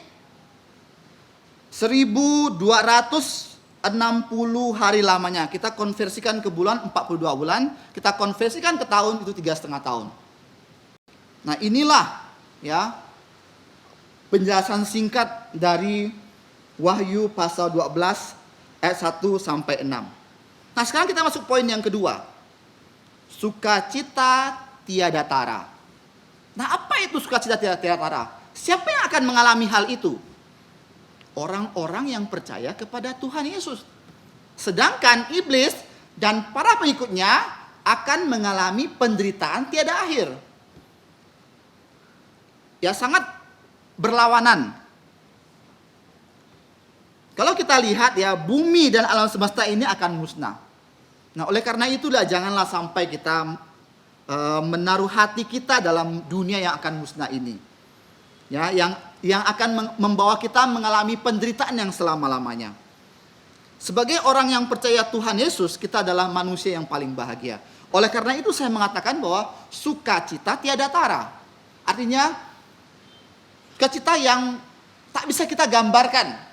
1260 hari lamanya. Kita konversikan ke bulan 42 bulan, kita konversikan ke tahun itu 3,5 tahun. Nah, inilah ya penjelasan singkat dari Wahyu pasal 12 ayat 1 sampai 6. Nah, sekarang kita masuk poin yang kedua. Sukacita tiada tara. Nah, apa itu sukacita tiada tara? Siapa yang akan mengalami hal itu? Orang-orang yang percaya kepada Tuhan Yesus. Sedangkan iblis dan para pengikutnya akan mengalami penderitaan tiada akhir. Ya, sangat berlawanan. Kalau kita lihat ya, bumi dan alam semesta ini akan musnah. Nah, oleh karena itulah janganlah sampai kita menaruh hati kita dalam dunia yang akan musnah ini. Ya, yang akan membawa kita mengalami penderitaan yang selama-lamanya. Sebagai orang yang percaya Tuhan Yesus, kita adalah manusia yang paling bahagia. Oleh karena itu saya mengatakan bahwa sukacita tiada tara. Artinya sukacita yang tak bisa kita gambarkan.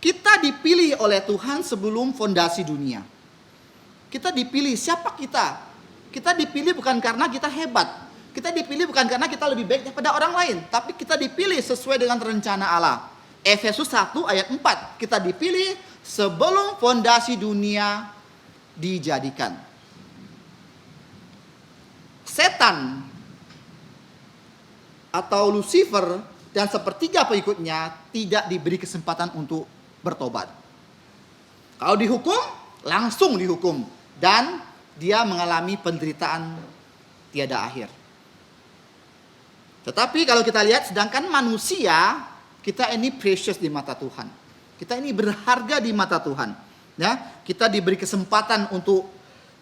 Kita dipilih oleh Tuhan sebelum fondasi dunia. Kita dipilih, siapa kita? Kita dipilih bukan karena kita hebat. Kita dipilih bukan karena kita lebih baik daripada orang lain. Tapi kita dipilih sesuai dengan rencana Allah. Efesus 1 ayat 4. Kita dipilih sebelum fondasi dunia dijadikan. Setan atau Lucifer dan sepertiga pengikutnya tidak diberi kesempatan untuk bertobat. Kalau dihukum, langsung dihukum. Dan dia mengalami penderitaan tiada akhir. Tetapi kalau kita lihat, sedangkan manusia, kita ini precious di mata Tuhan. Kita ini berharga di mata Tuhan. Ya, kita diberi kesempatan untuk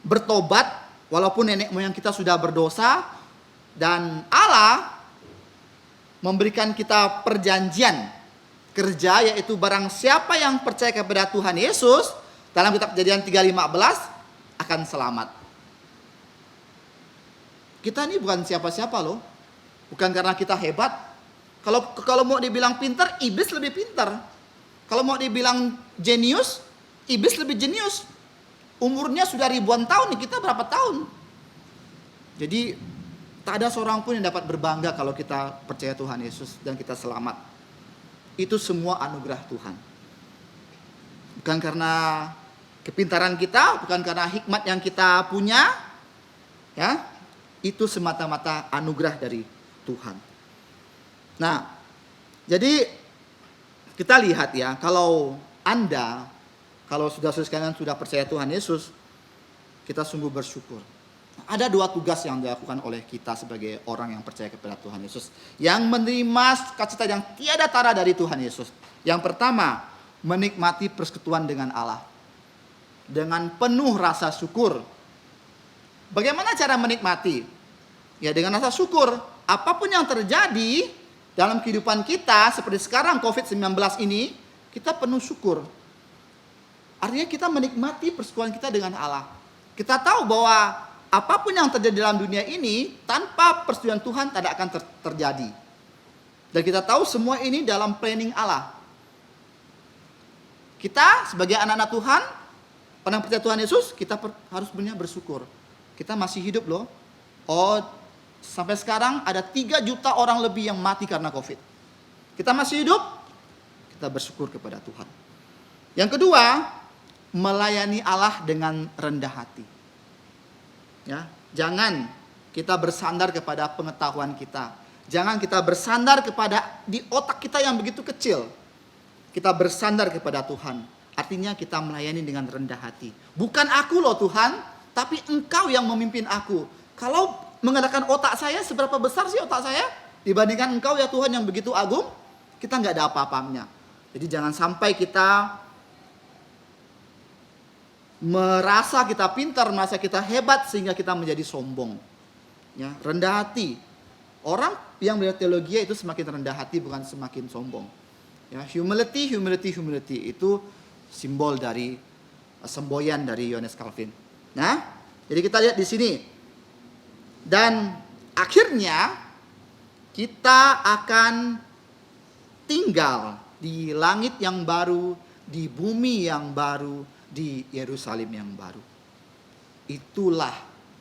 bertobat, walaupun nenek moyang kita sudah berdosa. Dan Allah memberikan kita perjanjian kerja, yaitu barang siapa yang percaya kepada Tuhan Yesus, dalam kitab Kejadian 3:15 akan selamat. Kita ini bukan siapa-siapa loh. Bukan karena kita hebat, Kalau mau dibilang pintar, iblis lebih pintar. Kalau mau dibilang jenius, iblis lebih jenius. Umurnya sudah ribuan tahun nih, kita berapa tahun? Jadi tak ada seorang pun yang dapat berbangga kalau kita percaya Tuhan Yesus dan kita selamat. Itu semua anugerah Tuhan. Bukan karena kepintaran kita, bukan karena hikmat yang kita punya, ya. Itu semata-mata anugerah dari Tuhan. Nah, jadi kita lihat ya, kalau saudara-saudara sekalian sudah percaya Tuhan Yesus, kita sungguh bersyukur. Ada 2 tugas yang dilakukan oleh kita sebagai orang yang percaya kepada Tuhan Yesus, yang menerima sukacita yang tiada tara dari Tuhan Yesus. Yang pertama, menikmati persekutuan dengan Allah dengan penuh rasa syukur. Bagaimana cara menikmati? Ya dengan rasa syukur. Apapun yang terjadi dalam kehidupan kita, seperti sekarang COVID-19 ini, kita penuh syukur. Artinya kita menikmati persekutuan kita dengan Allah. Kita tahu bahwa apapun yang terjadi dalam dunia ini, tanpa persetujuan Tuhan tidak akan terjadi. Dan kita tahu semua ini dalam planning Allah. Kita sebagai anak-anak Tuhan, orang percaya Tuhan Yesus, kita harus benar bersyukur. Kita masih hidup loh. Oh, sampai sekarang ada 3 juta orang lebih yang mati karena COVID. Kita masih hidup, kita bersyukur kepada Tuhan. Yang kedua, melayani Allah dengan rendah hati. Ya, jangan kita bersandar kepada pengetahuan kita. Jangan kita bersandar kepada di otak kita yang begitu kecil. Kita bersandar kepada Tuhan. Artinya kita melayani dengan rendah hati. Bukan aku loh Tuhan, tapi Engkau yang memimpin aku. Kalau mengadakan otak saya, seberapa besar sih otak saya dibandingkan Engkau ya Tuhan yang begitu agung, kita nggak ada apa-apanya. Jadi jangan sampai kita merasa kita pintar, merasa kita hebat sehingga kita menjadi sombong. Ya, rendah hati. Orang yang belajar teologi itu semakin rendah hati, bukan semakin sombong. Ya, humility itu simbol dari semboyan dari Yohanes Calvin. Nah, jadi kita lihat di sini. Dan akhirnya kita akan tinggal di langit yang baru, di bumi yang baru, di Yerusalem yang baru. Itulah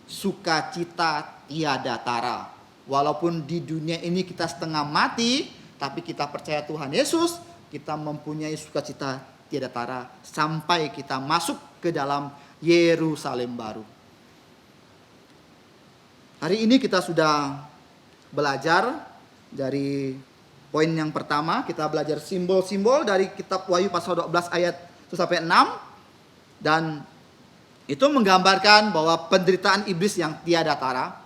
sukacita tiada tara. Walaupun di dunia ini kita setengah mati, tapi kita percaya Tuhan Yesus, kita mempunyai sukacita tiada tara sampai kita masuk ke dalam Yerusalem baru. Hari ini kita sudah belajar dari poin yang pertama, kita belajar simbol-simbol dari kitab Wahyu pasal 12 ayat 1 sampai 6. Dan itu menggambarkan bahwa penderitaan iblis yang tiada tara,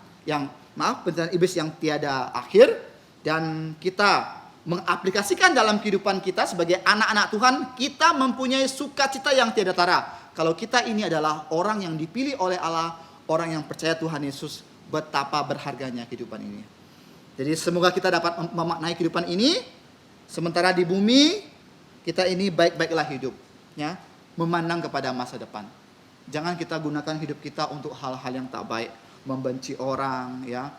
penderitaan iblis yang tiada akhir, dan kita mengaplikasikan dalam kehidupan kita sebagai anak-anak Tuhan, kita mempunyai sukacita yang tiada tara. Kalau kita ini adalah orang yang dipilih oleh Allah, orang yang percaya Tuhan Yesus, betapa berharganya kehidupan ini. Jadi semoga kita dapat memaknai kehidupan ini, sementara di bumi kita ini baik-baiklah hidup, ya, memandang kepada masa depan. Jangan kita gunakan hidup kita untuk hal-hal yang tak baik, membenci orang, ya,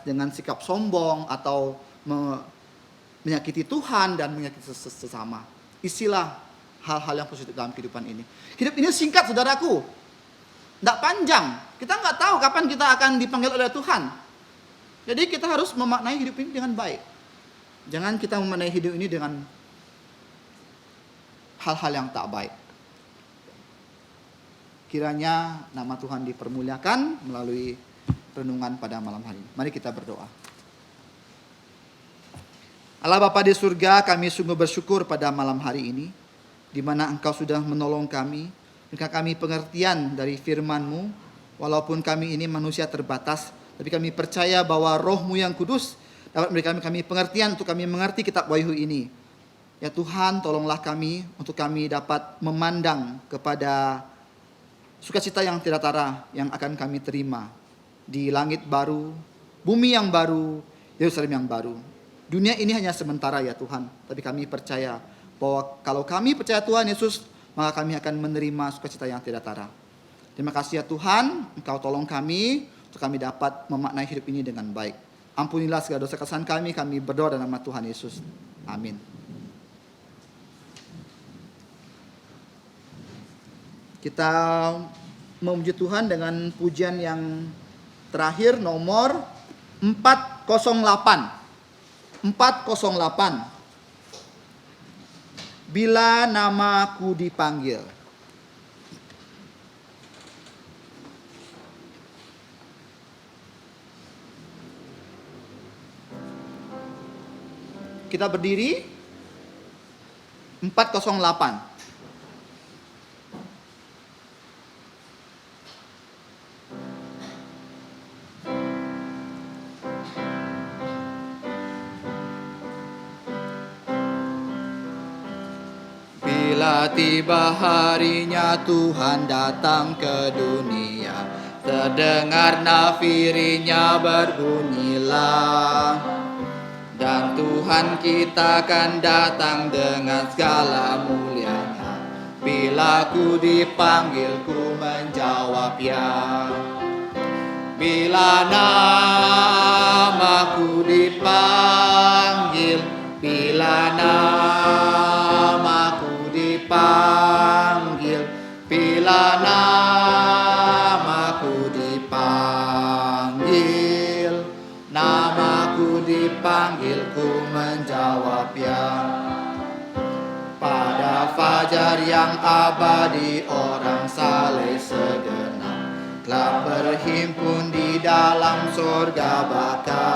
dengan sikap sombong atau menyakiti Tuhan dan menyakiti sesama. Isilah hal-hal yang positif dalam kehidupan ini. Hidup ini singkat, saudaraku, tidak panjang. Kita nggak tahu kapan kita akan dipanggil oleh Tuhan. Jadi kita harus memaknai hidup ini dengan baik. Jangan kita memaknai hidup ini dengan hal-hal yang tak baik. Kiranya nama Tuhan dipermuliakan melalui renungan pada malam hari ini. Mari kita berdoa. Allah Bapa di surga, kami sungguh bersyukur pada malam hari ini, di mana Engkau sudah menolong kami, berikan kami pengertian dari firman-Mu. Walaupun kami ini manusia terbatas, tapi kami percaya bahwa Roh-Mu yang kudus dapat memberikan kami pengertian untuk kami mengerti kitab Wahyu ini. Ya Tuhan, tolonglah kami untuk kami dapat memandang kepada sukacita yang tidak tara yang akan kami terima di langit baru, bumi yang baru, Yerusalem yang baru. Dunia ini hanya sementara ya Tuhan, tapi kami percaya bahwa kalau kami percaya Tuhan Yesus, maka kami akan menerima sukacita yang tidak tara. Terima kasih ya Tuhan, Engkau tolong kami untuk kami dapat memaknai hidup ini dengan baik. Ampunilah segala dosa kesalahan kami. Kami berdoa dalam nama Tuhan Yesus. Amin. Kita memuji Tuhan dengan pujian yang terakhir, nomor 408. 408. Bila namaku dipanggil. Kita berdiri. 408. Bila tiba harinya Tuhan datang ke dunia, terdengar nafirinya berbunyilah. Dan Tuhan kita akan datang dengan segala mulianya. Bila ku dipanggil, ku menjawab ya. Bila namaku dipanggil, bila namaku dipanggil, bila namaku dipanggil, namaku dipanggil, ku menjawab ya. Pada fajar yang abadi orang saleh segenap telah berhimpun di dalam surga baka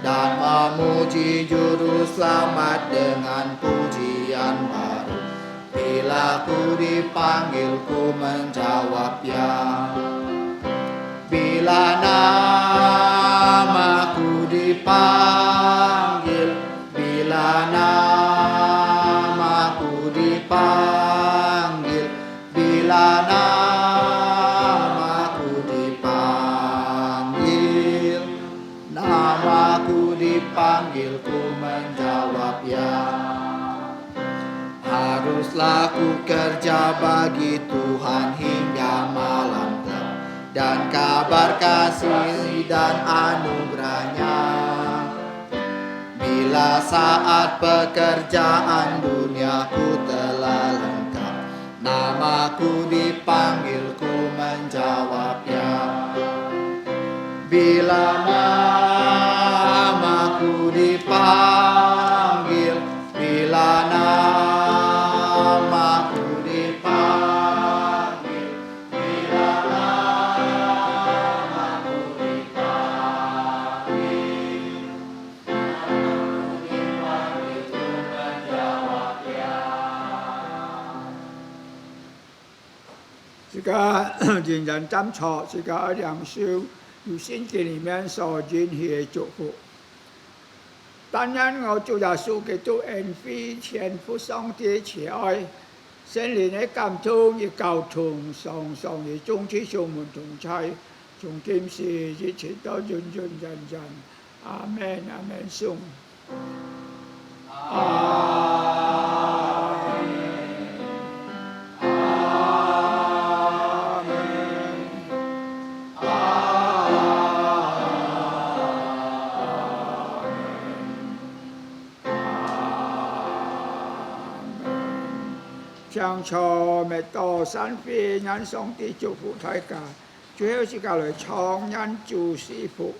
dan memuji juru selamat dengan pujian baru. Bila ku dipanggil, ku menjawab ya. Bila namaku dipanggil, bila namaku dipanggil, bila namaku dipanggil, namaku dipanggil, ku menjawab ya. Haruslah ku kerja bagi Tuhan hingga malam gelap, dan kabar kasih dan anugerahnya. Bila saat pekerjaan duniaku telah lengkap, namaku dipanggil, ku menjawab ya. Bila namaku dipanggil, bila namaku dipanggil, bila namaku dipanggil, namaku dipanggil, ku menjawab ya. 这个仍然站错，这个两首有圣经里面所允许的祝福。当然，我主耶穌基督恩惠、天父上帝慈愛、聖靈的感動與交通，常常與眾子充滿同在，從今時一直到永永遠遠。阿門，阿門，頌。將錯滅多山飛，因上帝祝福大家，最後是教來創人做師傅。